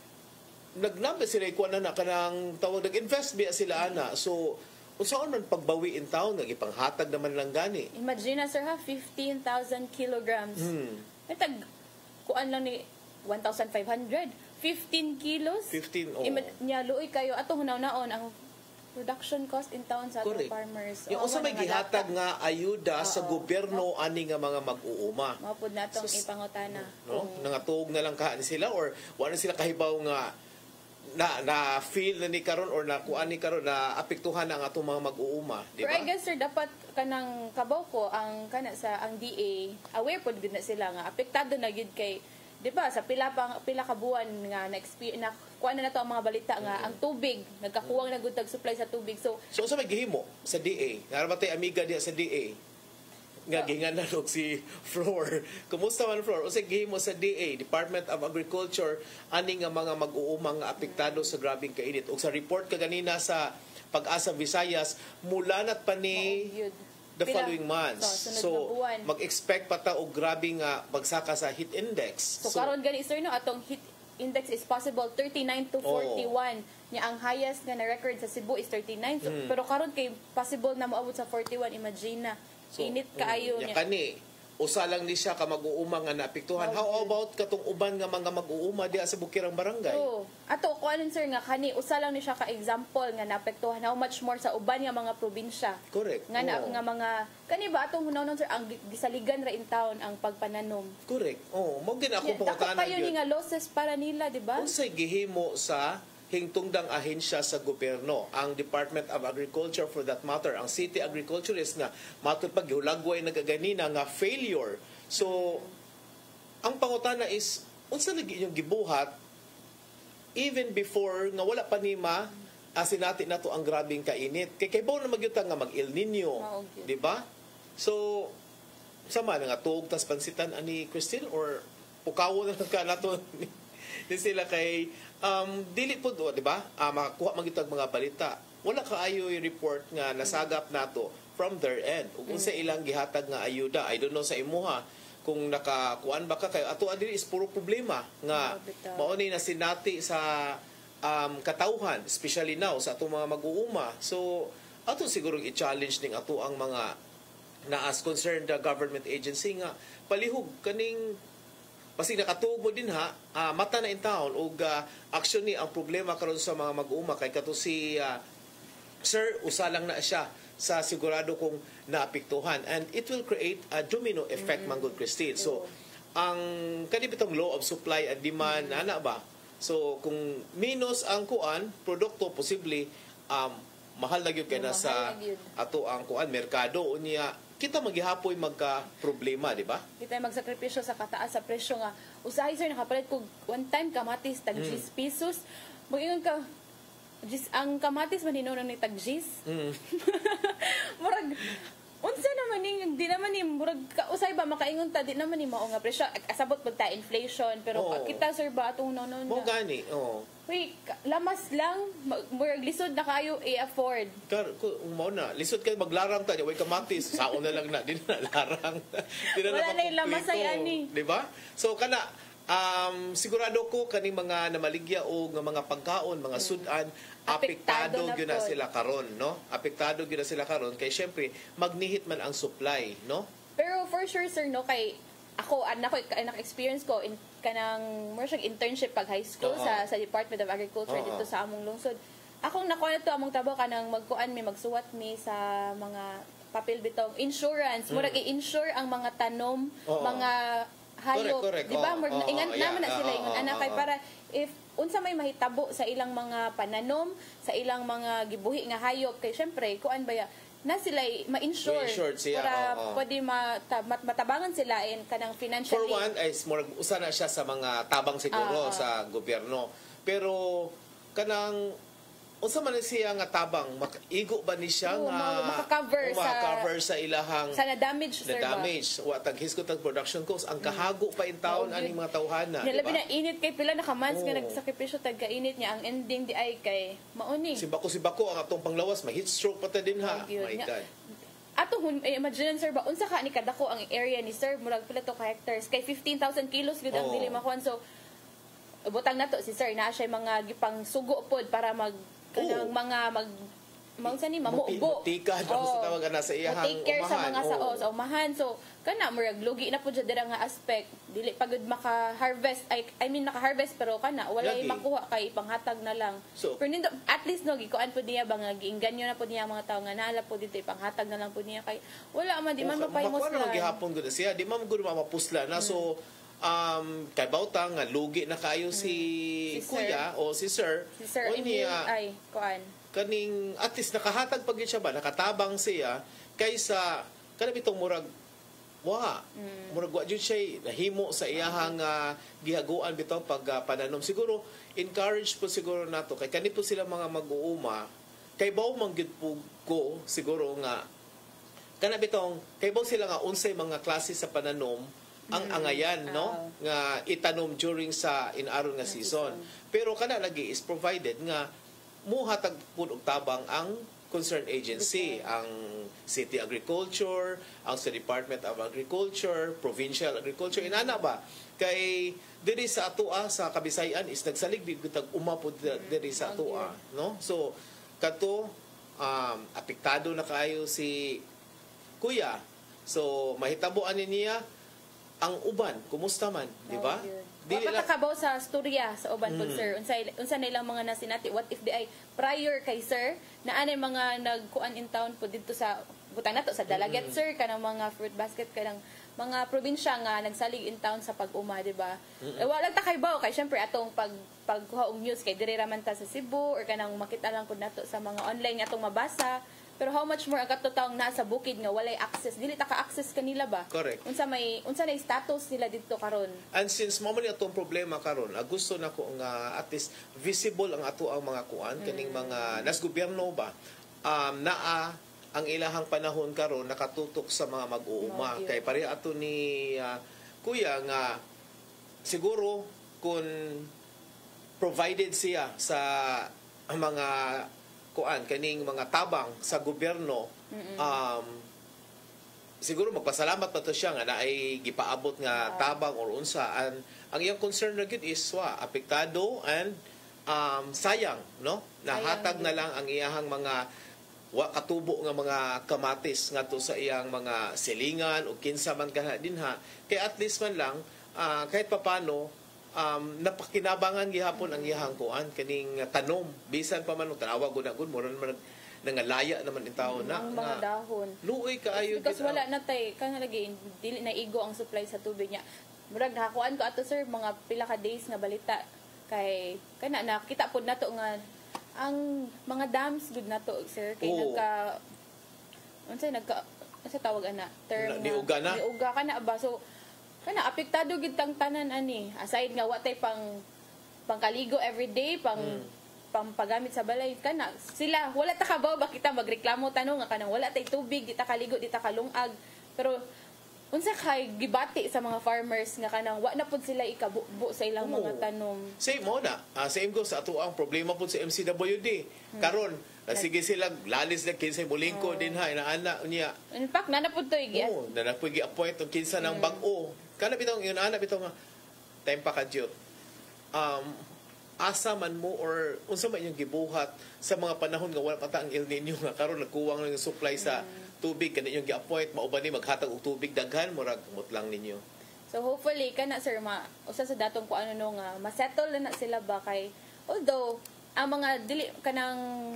nagnamit sila ikuan na kanang tawag nag-invest biya sila ana so unsaon man pagbawi in town nga ipanghatag naman lang gani imagine na sir ha 15,000 kilograms tag kuan lang ni 1,500 15 kilos 15 nya luoy kayo ato hunaw-naon ang production cost in town sa atong farmers yung usa may gihatag nga ayuda sa gobyerno ani nga mga mag-uuma mapud natong ipangutana no nangatuog na lang ka sila or wala sila kahibaw nga na feel na ni karon or na kuan ni karon na apektuhan ang atong mga mag-uuma di ba? Pero I guess sir dapat kanang kabaw ko ang DA aware pod gid na sila nga apektado na gid kay di ba sa pila ka buwan nga na kuan na nato ang mga balita nga ang tubig nagkakuwang na gud tag supply sa tubig so sa may gihimo sa DA narabatay amiga diya sa DA nga ginganan og si Flor. Kumusta man Flor? Usa gihimo sa DA, Department of Agriculture ani nga mga mag-uumang nga apektado sa grabing kainit. Og sa report kaganina sa Pag-asa Visayas, mulanat pa ni the following months. So mag-expect pa ta og grabing pagsaka sa heat index. So karon gani sir no atong heat index is possible 39 to 41. Nya ang highest nga na record sa Cebu is 39. So, pero karon kay possible na moabot sa 41 imagine na. So, init kaayo niya. Kani, usa lang ni siya ka mag-uuma nga naapektuhan. How about katong uban nga mga mag-uuma diya sa Bukirang Barangay? So, ato ko sir nga kani usa lang ni siya ka example nga naapektuhan how much more sa uban nga mga probinsya. Correct. Nga nga mga kani ba atong hunahon sir ang gisaligan ra in town ang pagpananom. Correct. Mo gid ako pangutana gyud. Kayo ni nga losses para nila, di ba? Unsay gihimo sa hingtungdang ahensya sa gobyerno, ang Department of Agriculture for that matter, ang City Agriculturist nga matud pag hulagway nagaganina nga failure. So ang pangutana is unsa lagi inyong gibuhat even before nga wala pa nima asinati nato ang grabing kainit. Kay baw na magyutang nga mag El Nino, di ba? So sama nga tuog tas pansitan ani Cristel or pukawo na ka nato ni sila kay dili po do, di ba? Makakuha magitag mga balita. Wala kaayo yung report nga nasagap nato from their end. Ug unsa ilang gihatag nga ayuda. I don't know sa imuha kung nakakuan ba ka kayo. Ato adiri is puro problema nga mao ni nasinati sa katawhan, especially now sa atong mga mag-uuma. So ato siguro i-challenge ning ato ang mga na as concerned government agency nga palihog kaning Pasig nakatuog mo din mata na in town og action ni ang problema karon sa mga mag-uuma kay kato si Sir usa lang na siya sa sigurado kung naapektuhan and it will create a domino effect manggod Cristel. So ang kanibitong law of supply and demand ana ba? So kung minus ang kuan produkto posible mahal na gyud kay na sa ato ang kuan merkado unya kita maghihapoy magka-problema, di ba? Kita magsakripisyo sa kataas sa presyo nga. Usahay sir, nakapalit ko one time kamatis, tag 10 pesos. Mag-ingon ka, ang kamatis manino na ni tag 10. Murag, unsa naman ni, di naman ni, murag, usay ba, makaingon ta, di naman ni mao nga presyo. Asabot pag ta inflation, pero kita sir ba, atong nonon mo gani, Wait, lamas lang, murag lisod na kayo i-afford. Mo na, lisod kayo maglarang ta, way kamatis, saon na lang na, di na larang. Wala na yung lamas ay ani. Di ba? So kana, Sigurado ko kaning mga namaligya o nga mga pagkaon, mga sudan, apektado gyud na sila karon, no? Apektado gyud na sila karon kay syempre magnihit man ang supply, no? Pero for sure sir no kay ako experience ko in kanang more internship pag high school sa Department of Agriculture dito sa among lungsod. Akong nakuha na to among trabaho kanang magkuan mi magsuwat mi sa mga papel bitong insurance, murag i-insure ang mga tanom, mga hayop, correct. di ba? Naman na sila ingon anak kay para if unsa may mahitabo sa ilang mga pananom, sa ilang mga gibuhi nga hayop kay syempre kuan ba ya na sila ma-insure para pwede matabangan sila in kanang financially. For one, ay usa na siya sa mga tabang siguro sa gobyerno. Pero kanang unsa man siya nga tabang igo ba ni siya nga maka-cover sa ilahang sa na-damage sir ba? Wa tag hisgot ang production cost ang kahago pa in taon aning mga tawhana, di ba? Labi na init kay pila nakamans nga nagsakripisyo tag kainit niya ang ending di ay kay mauni. Si bako ang atong panglawas ma-heat stroke pa ta din ha. My God. Atong imagine sir ba unsa ka ni kadako ang area ni sir murag pila to ka hectares kay 15,000 kilos gud ang dili makuan so butang nato si sir na siya mga gipang sugo pod para kanang mga mamuubo. Mutika daw sa tawagan na sa iyahang take care sa mga sa umahan. So, kana murag lugi na po dyan dira nga aspect. Dili pagod maka-harvest. I mean, naka-harvest pero kana walay makuha kay panghatag na lang. So, pero nindo, at least no, gikuan po niya ba nga giinganyo na po niya mga tao nga naala po dito panghatag na lang po niya kay wala man di man mapaymuslan. Makuha na gihapon gud siya. Di man gud mapusla na. So, kay Bautang nga lugi na kayo si Kuya o si Sir. Si Sir Emil ay kuan. Kaning at least nakahatag pag siya ba nakatabang siya kaysa kanang bitong murag wa jud siya nahimo sa iyahang gihaguan bitaw pag pananom. Siguro encourage po siguro nato kay kani po sila mga mag-uuma kay baw manggid po ko siguro nga kana bitong kay baw sila nga unsay mga klase sa pananom ang angayan no nga itanom during sa inaron nga season. Pero kana lagi is provided nga muhatag pud og tabang ang concerned agency, ang City Agriculture, ang sa Department of Agriculture, Provincial Agriculture, inana ba? Kay diri sa atua sa Kabisayan is nagsalig big tag umapod diri sa atua, no? So kadto apektado na kayo si Kuya. So mahitaboan niya ang uban, kumusta man, di ba? Dili lang kabaw sa storya sa uban pod sir. Unsa na ilang mga nasinati what if di ay prior kay sir na anay mga nagkuan in town po dito sa butang nato sa Dalaget sir kanang mga fruit basket kanang mga probinsya nga nagsalig in town sa pag-uma, di ba? Wala ta kay baw kay syempre atong pagkuha og news kay diri ra man ta sa Cebu or kanang makita lang pud nato sa mga online atong mabasa. Pero how much more ang katutaong nasa bukid nga walay access dili ta ka-access kanila ba? Correct. Unsa na status nila dito karon? And since mo man atong problema karon, gusto nako nga at least visible ang ato ang mga kuan kaning mga nas gobyerno ba naa ang ilahang panahon karon nakatutok sa mga mag-uuma kay pare ato ni Kuya nga siguro kung provided siya sa mga kuan kaning mga tabang sa gobyerno siguro magpasalamat pa to siya nga naay gipaabot nga tabang or unsa ang iyang concern na gid is apektado and sayang no nahatag na lang ang iyahang mga wa katubo nga mga kamatis ngadto sa iyang mga silingan o kinsa man kana dinha kay at least man lang kahit papano napakinabangan gihapon ang iyahang kuan kaning tanom bisan pa man tanawag gud mo man nangalaya naman in taon na mga dahon luoy kaayo because wala na tay kang lagi dili na igo ang supply sa tubig niya murag nakakuan ko ato sir mga pila ka days nga balita kay kana nakita pud nato nga ang mga dams gud nato sir kay unsa tawag ana term niuga kana ba so kana apektado gid tang tanan ani aside nga wa tay pangkaligo everyday pampagamit sa balay kana sila wala ta kabaw ba kita magreklamo tanong nga kanang wala tay tubig di ta kaligo di ta kalungag pero unsa kay gibati sa mga farmers nga kanang wa na pud sila ikabubo sa ilang mga tanom same mo na same go sa ato ang problema pud sa MCWD karon sige sila lalis na kinsa mulingko din ha inaana niya in fact nanapod to igi nanapod gi appoint og kinsa nang bag-o kana bitong yun ana bitong time pa kadyot. Asa man mo or unsa man inyong gibuhat sa mga panahon nga wala pa ta ang El Nino nga karon nagkuwang lang yung supply sa tubig kani inyong gi-appoint mao ba ni maghatag og tubig daghan murag kamot lang ninyo. So hopefully kana sir usa sa datong ko ano no nga ma-settle na sila ba kay although ang mga dili kanang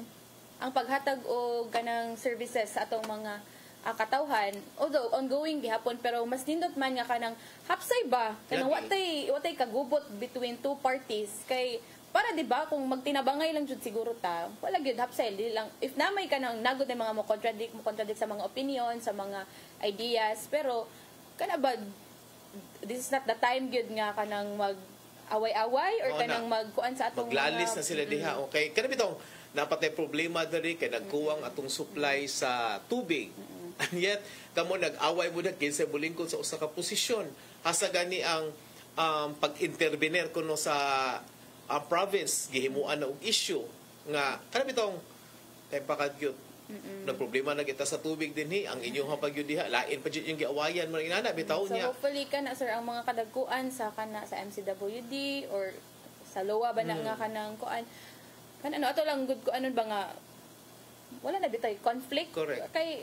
ang paghatag og kanang services sa atong mga katawhan although ongoing gihapon pero mas nindot man nga kanang hapsay ba kanang watay kagubot between two parties kay para di ba kung magtinabangay lang jud siguro ta wala gyud hapsay di lang if na may kanang nagod na mga mo contradict sa mga opinion sa mga ideas pero kana ba this is not the time gyud nga kanang mag away-away or kanang magkuan sa atong maglalis na sila diha okay kana bitong napatay problema diri kay nagkuwang atong supply sa tubig and yet kamo nag-away mo na kinsa bulingkod sa usa ka posisyon hasa gani ang pag-intervenir kuno sa province gihimuan na og issue nga kana bitong kay pakagyot na problema na kita sa tubig dinhi ang inyong hapagyud diha lain pa jud yung giawayan man inana bitaw niya so hopefully kana sir ang mga kadagkuan sa kana sa MCWD or sa LOA ba na nga kanang kuan kan ano ato lang good ko anon ba nga wala na bitay conflict correct kay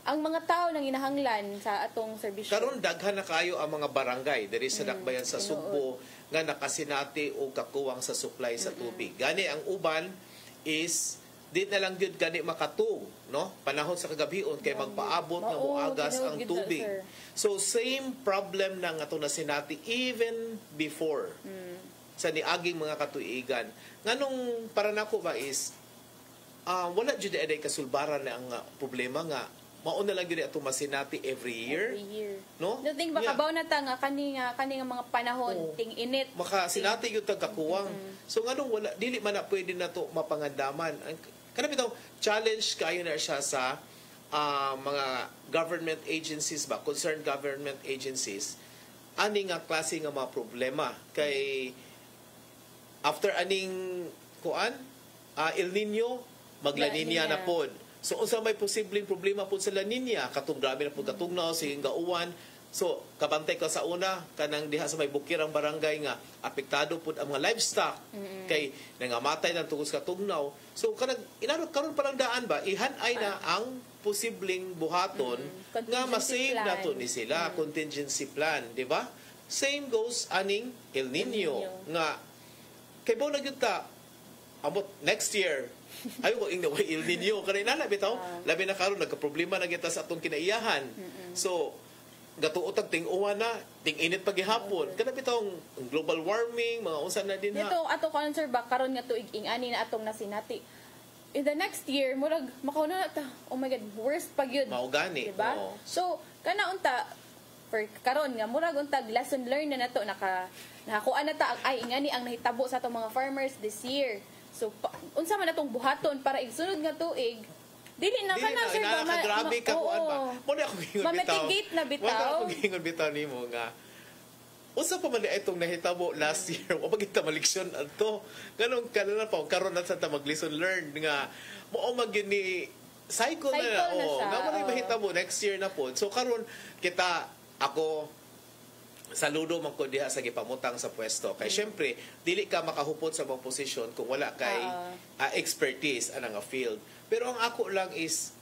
ang mga tao nang inahanglan sa atong serbisyo karon daghan na kayo ang mga barangay diri sa dakbayan sa Sugbo nga nakasinati og kakuwang sa supply sa tubig gani ang uban is di na lang gyud gani makatug no panahon sa kagabion kay magpaabot nga moagas ang tubig so same problem nang ato na sinati even before sa niaging mga katuigan nganong para nako ba is wala jud ay kasulbaran na ang problema nga mao na lang gyud ato masinati every year no think baka baw na ta nga kani nga mga panahon ting init maka sinati gyud tag kakuwang so nganong wala dili man na pwede nato mapangandaman kana bitaw challenge kayo na siya sa mga government agencies ba concerned government agencies ani nga klase nga mga problema kay after aning kuan El Nino magla Nina na pod so unsa may posibleng problema pod sa La Nina katong grabe na pod katugnaw sige gauwan so kabantay ka sa una kanang diha sa may bukirang barangay nga apektado pod ang mga livestock kay nangamatay nang tungod sa katugnaw so kanang inarot karon parang daan ba ihan-ay na ang posibleng buhaton nga ma-save nato ni sila contingency plan di ba same goes aning El Nino nga kay bao na gyud ta amot next year ayo ko ingna way El Nino kanina na bitaw labi na karon nagka-problema na kita sa atong kinaiyahan so gatuot ang ting-uwan na ting-init paghihapon kana bitong global warming mga unsa na din ha dito ato concern ba karon nga tuig ingani na atong nasinati in the next year murag makauna na ta oh my god worst pag yun mao gani diba so kana unta for karon nga murag untag lesson learned na nato nakakuha na ta ay ingani ang nahitabo sa atong mga farmers this year so unsa man atong buhaton para igsunod nga tuig dili na kana sir ba grabe ka kuan ba mo na ako gingon bitaw ma-mitigate na bitaw wala ako gingon bitaw nimo nga usa pa man itong nahitabo last year wa pagita maliksyon adto ganun kanana pa karon na sa ta mag-lesson learned nga mao magyud ni cycle na nga mo na mahitabo next year na pod so karon kita ako saludo man ko diha sa gipamutang sa pwesto kay syempre dili ka makahupot sa mga posisyon kung wala kay expertise anang field pero ang ako lang is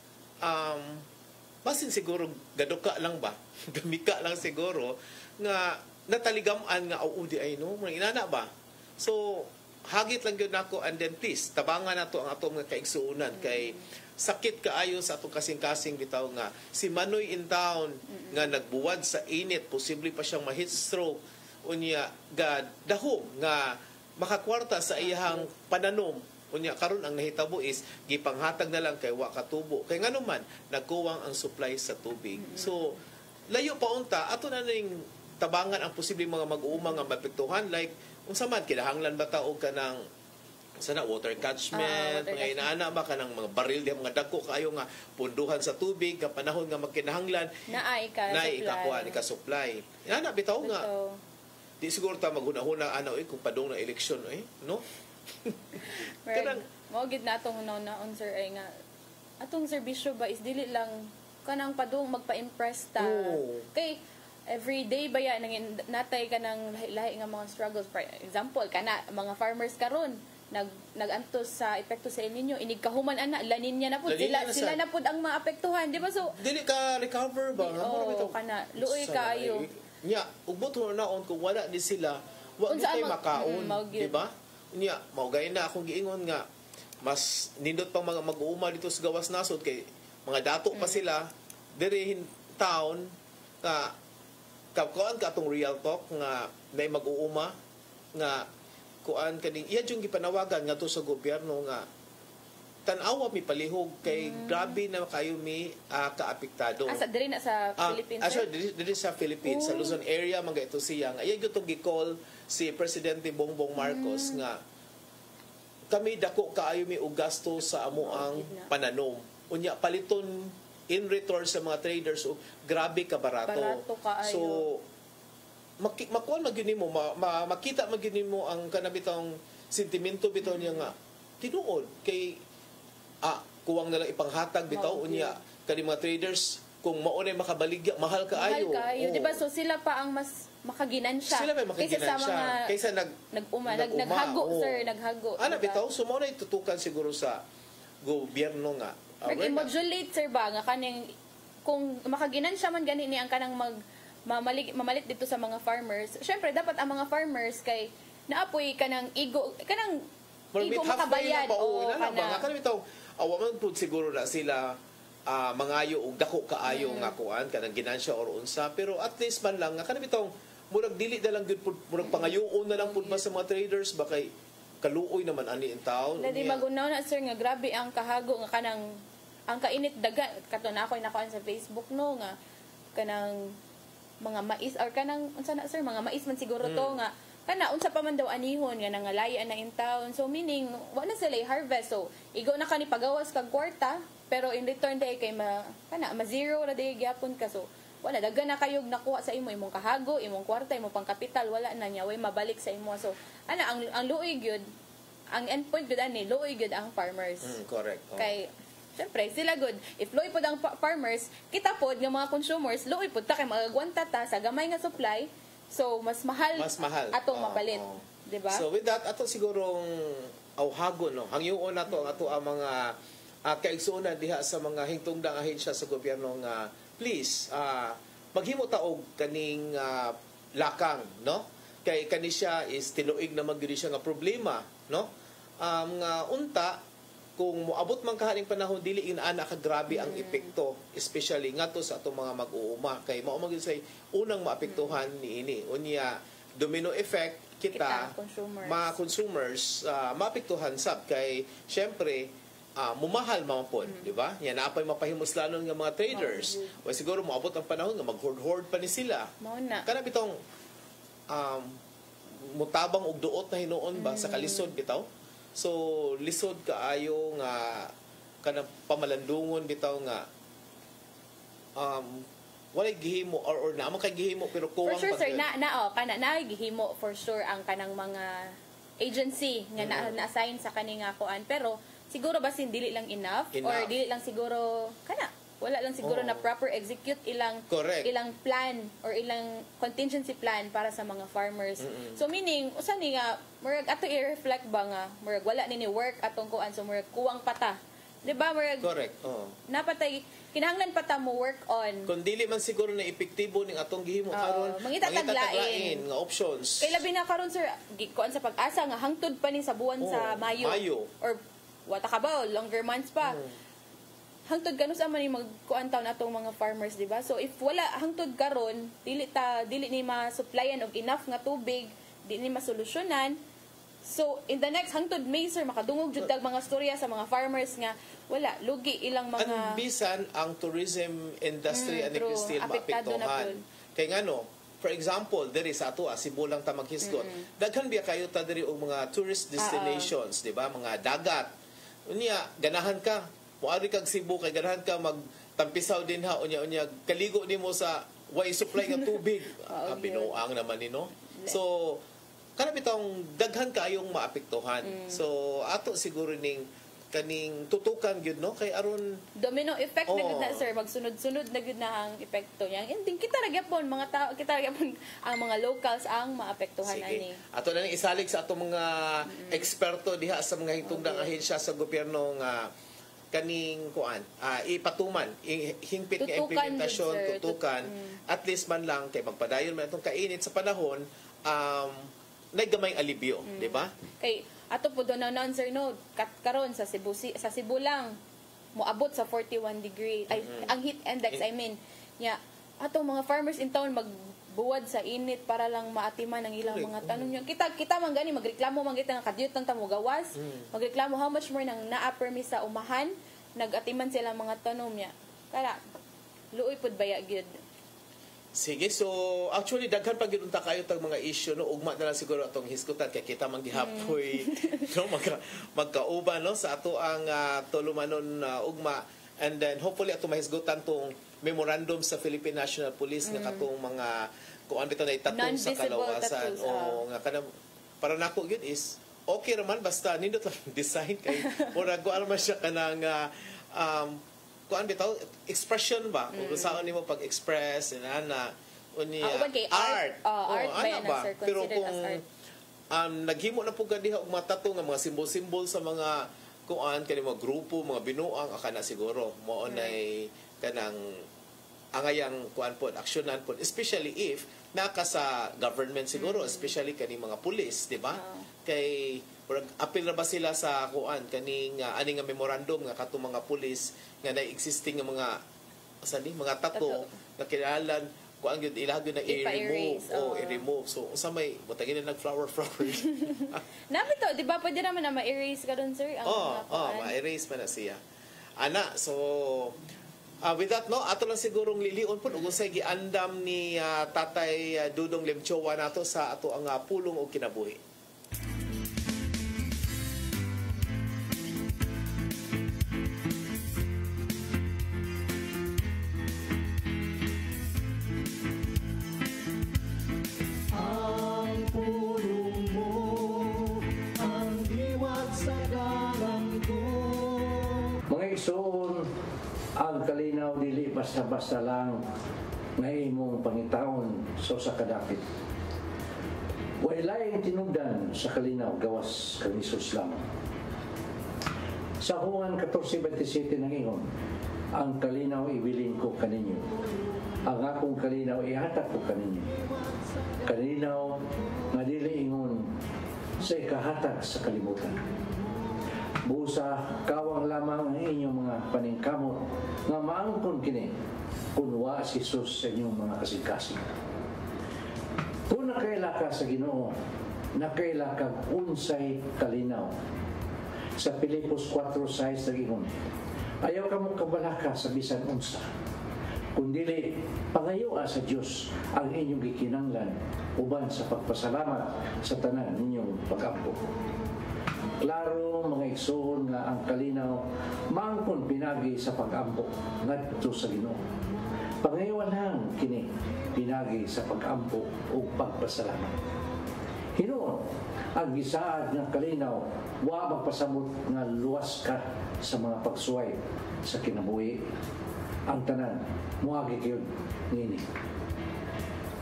basin siguro gaduka lang ba gamika lang siguro nga nataligaman nga di ay no mga inana ba so hagit lang gyud nako and then please tabangan nato ang atong mga kaigsuunan kay sakit kaayo sa atong kasing-kasing bitaw nga si Manoy in town nga nagbuwad sa init posible pa siyang ma-heat stroke unya dahom nga makakwarta sa iyang pananom unya karon ang nahitabo is gipanghatag na lang kay wa katubo kay ngano man nagkuwang ang supply sa tubig so layo pa unta ato na ning tabangan ang posibleng mga mag-uuma nga mapektuhan like unsa man kinahanglan ba ta og kanang sana water catchment mga inaana ba kanang mga baril diha mga dagko kaayo nga punduhan sa tubig ka panahon nga magkinahanglan naay ka supply inaana bitaw nga di siguro ta maghuna-huna ana kung padung na eleksyon no kanang mo gid na atong naon sir ay nga atong serbisyo ba is dili lang kanang padung magpa-impress ta kay every day ba yan natay ka ng lahi nga mga struggles. For example, kana mga farmers karon nagantos sa epekto sa El Nino, inig kahuman ana La Nina na pud sila na pud ang maapektuhan, di ba? So dili ka recover ba? Kana luoy kaayo. Nya ugbot ho naon kung wala ni sila, wa gyud tay makaon, di ba? Nya mao gay na akong giingon nga mas nindot pang mga mag-uuma dito sa gawas nasod kay mga dato pa sila diri in town nga kuan ka atong real talk nga may mag-uuma nga kuan kaning iya yung gipanawagan nga to sa gobyerno nga tan-awa mi palihog kay grabe na kayo mi kaapektado. Asa diri na sa Philippines? Diri sa Philippines, sa Luzon area man ito siya nga iya gyud gi-call si Presidente Bongbong Marcos nga kami dako kaayo mi og gasto sa amo ang pananom. Unya paliton in return sa mga traders grabe ka barato. So makuan magyud nimo makita magyud nimo ang kanabitang sentimento bitaw niya nga tinuod kay kuwang na lang ipanghatag bitaw unya kani mga traders kung mao na makabaligya mahal kaayo. Di ba? So sila pa ang mas makaginansya. Sila may makaginansya kaysa naghago, sir, naghago. Ana bitaw so mao na itutukan siguro sa gobyerno nga mag-modulate, sir, ba nga kaning kung makaginansya man gani ni ang kanang mamalit dito sa mga farmers. Syempre dapat ang mga farmers kay naapoy kanang ego makabayad o kanang bitaw awaman pud siguro na sila mangayo og dako kaayo nga kuan kanang ginansya or unsa, pero at least man lang nga kanang bitaw murag dili na lang gud murag pangayoon na lang pud ba sa mga traders ba kay kaluoy naman ani in town. Dili magunaw na, sir, nga grabe ang kahago nga kanang ang kainit daga kato na ako nakuan sa Facebook no nga kanang mga mais or kanang unsa na, sir, mga mais man siguro to nga kana unsa pa man daw anihon nga nangalaya na in town, so meaning wa na sila harvest, so igo na kani pagawas kag kwarta pero in return day kay ma-zero ra day gyapon ka, so wala daga na kayog nakuha sa imong kahago, imong kwarta, imong pangkapital, wala na niya way mabalik sa imo. So ang luoy gyud ang endpoint gyud ani luoy gyud ang farmers. Correct. Kay syempre sila good, if luoy pod ang farmers, kita pod nga mga consumers luoy pod ta kay magagwanta ta sa gamay nga supply, so mas mahal atong mapalit, di ba? So with that ato sigurong awhagon no hangyoon nato ang ato ang mga kaigsuonan diha sa mga hingtungdang ahensya sa gobyerno nga please maghimo ta og kaning lakang no kay kani siya is tinuig na magyud siya nga problema no nga unta kung moabot man kahaning panahon dili inaana ka grabe ang epekto, especially ngadto sa atong mga mag-uuma kay mao man say unang maapektuhan niini unya domino effect kita mga consumers maapektuhan sab kay syempre mumahal man po, di ba? Yan na apay mapahimuslanon nga mga traders. O siguro moabot ang panahon nga mag-hoard pa ni sila. Kana bitong mutabang og duot na hinuon ba sa kalisod bitaw. So lisod kaayo nga kanang pamalandungon bitaw nga walay gihimo or naman kay gihimo pero kuwang for sure, sir, na gihimo for sure ang kanang mga agency nga na-assign sa kaning kuan, pero siguro basin dili lang enough or dili lang siguro wala lang siguro na proper execute ilang plan or ilang contingency plan para sa mga farmers. So meaning usa ni nga murag ato i-reflect ba nga murag wala ni work atong kuan, so murag kuwang pata, di ba? Murag napatay kinahanglan pata mo work on kung dili man siguro na epektibo ning atong gihimo karon mangita taglain nga options kay labi na karon, sir, kuan sa pag-asa nga hangtod pa ni sa buwan sa Mayo or wata ka ba longer months pa hangtod kanos man ni magkuan taon atong mga farmers, di ba? So if wala hangtod karon dili ni ma-supplyan og enough nga tubig, dili ni masolusyonan. So in the next hangtod May, sir, makadungog jud dag mga storya sa mga farmers nga wala lugi ilang mga bisan ang tourism industry and still maapektuhan kay ngano. For example, diri sa ato Cebu lang ta maghisgot, daghan biya kayo ta diri og mga tourist destinations, di ba? Mga dagat unya ganahan ka moari kag Cebu kay ganahan ka magtampisaw din ha unya kaligo nimo sa way supply nga tubig. Binuang naman ni no. So kana bitong daghan kaayong maapektuhan. So ato siguro ning kaning tutukan gyud no kay aron domino effect na gyud na Oo. sir, magsunod-sunod na gyud na ang epekto niya. Ending kita ra gyapon mga tao, kita ra gyapon ang mga locals ang maapektuhan ani. Ato na ning isalig sa ato mga eksperto diha sa mga hitungdang ahensya sa gobyerno nga kaning kuan ipatuman hingpit nga Tutukan implementasyon yun, sir. tutukan at least man lang kay magpadayon man itong kainit sa panahon naggamay alibyo, di ba? Kay ato po doon na sir no, karon sa Cebu lang moabot sa 41 degree ay ang heat index I mean nya ato mga farmers in town magbuwad sa init para lang maatiman ang ilang mga tanom niya. Kita man gani magreklamo man kita nga kadyot tang tamo gawas. Magreklamo how much more nang naa permis sa umahan, nagatiman sila mga tanom niya. Kaya luoy pud baya gyud. Sige, so actually daghan pa gyud unta kayo tag mga issue no ugma na lang siguro atong hisgutan kay kita man gihapoy no magkauban no sa ato ang tulumanon ugma and then hopefully ato mahisgutan tong memorandum sa Philippine National Police nga katong mga kuan bitaw na itatong sa kalawasan o nga kanang para nako gyud is okay raman basta nindot lang design kay murag ko man siya kanang kuan bitaw expression ba kung saan nimo pag-express na unya art ba sir, pero kung naghimo na po diha og matato nga mga simbol-simbol sa mga kuan kani mga grupo mga binuang aka na siguro mo nay kanang angayang kuan pod aksyonan pod especially if naka sa government siguro especially kani mga pulis di ba kay apil na ba sila sa kuan kaning ani nga memorandum nga katong mga pulis nga na-existing nga mga mga tato nga kinahanglan kuan gyud ilag gyud na i-remove i-remove so unsa may butagin na nag-flower Nabi to di ba pwede naman na ma-erase ka dun sir ang mga kuan ma-erase man na siya ana so with that no ato lang sigurong lilion pud ug unsay giandam ni Tatay Dudong Lemchowa nato sa ato ang pulong og kinabuhi. Soon, ang kalinaw dili basta-basta lang nga imong pangitaon sa usa ka dapit. Walay tinugdan sa kalinaw gawas kang Hesus lamang. Sa Juan 14:27 nang ingon, ang kalinaw ibilin ko kaninyo. Ang akong kalinaw ihatag ko kaninyo. Kalinaw nga dili ingon sa ikahatag sa kalibutan. Busa kawang lamang ang inyong mga paningkamot nga maangkon kini kung wa si Jesus sa inyong mga kasing-kasing. Kung nakaila ka sa Ginoo, nakaila ka unsay kalinaw. Sa Pilipos 4:6 nagingon, ayaw ka mong kabalaka sa bisan unsa, kundili pangayua sa Dios ang inyong gikinanglan uban sa pagpasalamat sa tanan ninyong pag-ampo. Klaro mga igsoon nga ang kalinaw maangkon pinagi sa pag-ampo ngadto sa Ginoo. Pangayawan lang kini pinagi sa pag-ampo o pagpasalamat. Hinuon ang gisaad nga kalinaw wa magpasamot nga luwas ka sa mga pagsuway sa kinabuhi. Ang tanan muagi gyud nini.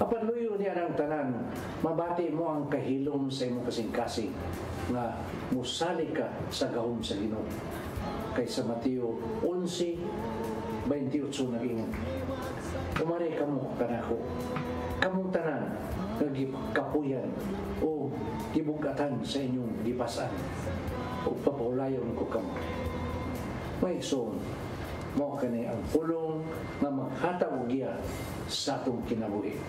Apan luyo niya ang tanan, mabati mo ang kahilom sa imong kasing-kasing nga musali ka sa gahom sa Ginoo. Kay sa Mateo 11:28 nagingon, umari kamo kanako, kamong tanan nga gikapuyan o gibugatan sa inyong gipasan o papahulayon ko kamo. May igsoon, mao kani ang pulong nga maghatag og giya sa atong kinabuhi.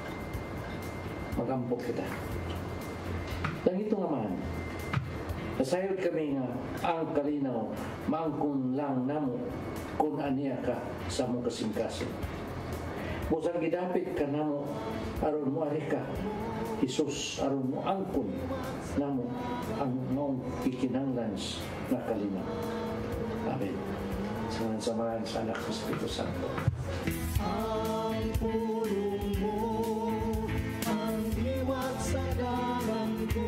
Magampok kita. Dagito nga man, nasayod kami nga ang kalinaw maangkon lang namo kung aniya ka sa mong kasing-kasing. Busang gidapit ka namo aron mo ari ka Hesus aron mo angkon namo ang maong ikinanglan na kalinaw. Amen. Samahan sa anak ng Espiritu Santo. Ang pulong mo, ang diwat sa dalang ko.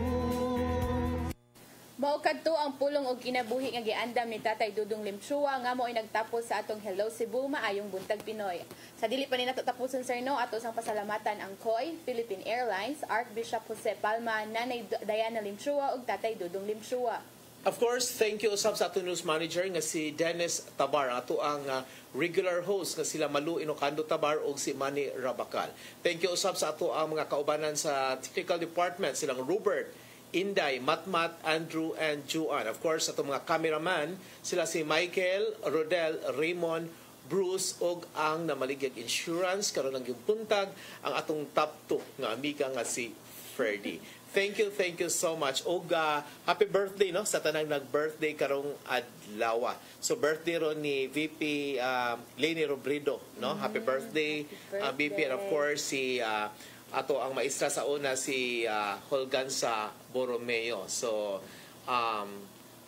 Mao kadto ang pulong og kinabuhi nga giandam ni Tatay Dudong Limchua nga mo'y nagtapos sa atong Hello Cebu maayong buntag Pinoy. Sa dili pa ni nato tapuson sir no, ato sang pasalamatan ang COI, Philippine Airlines, Archbishop Jose Palma, Nanay Diana Limchua ug Tatay Dudong Limchua. Of course, thank you usab sa atong news manager nga si Dennis Tabar, ato ang regular host nga sila Malu Inocando Tabar ug si Manny Rabakal. Thank you usab sa ato ang mga kaubanan sa technical department silang Robert, Inday, Matmat, Andrew, and Juan. Of course, atong mga cameraman sila si Michael, Rodel, Raymond, Bruce ug ang Namaligyag Insurance karon ang gipuntag ang atong top 2 nga amiga nga si Ferdy. Thank you so much. Og happy birthday no sa tanang nag-birthday karong adlaw. So birthday ron ni VP Leni Robredo, no? Happy birthday, VP, and of course si ato ang maestra sa una si Holganza Borromeo. So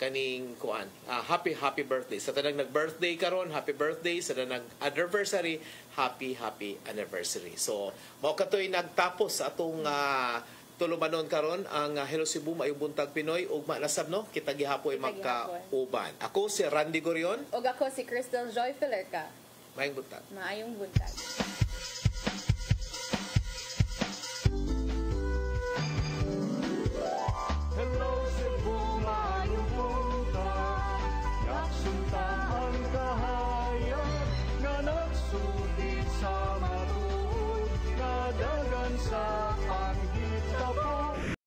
kaning kuan happy birthday sa tanang nag-birthday karon, happy birthday sa tanang anniversary, happy anniversary. So mao katoy nagtapos sa atong tulumanon karon ang Hello Cebu maayong buntag Pinoy ug manasab no kita gihapoy magkauban. Ako si Randy Gorion ug ako si Crystal Joy Filerca. Maayong buntag. Maayong buntag.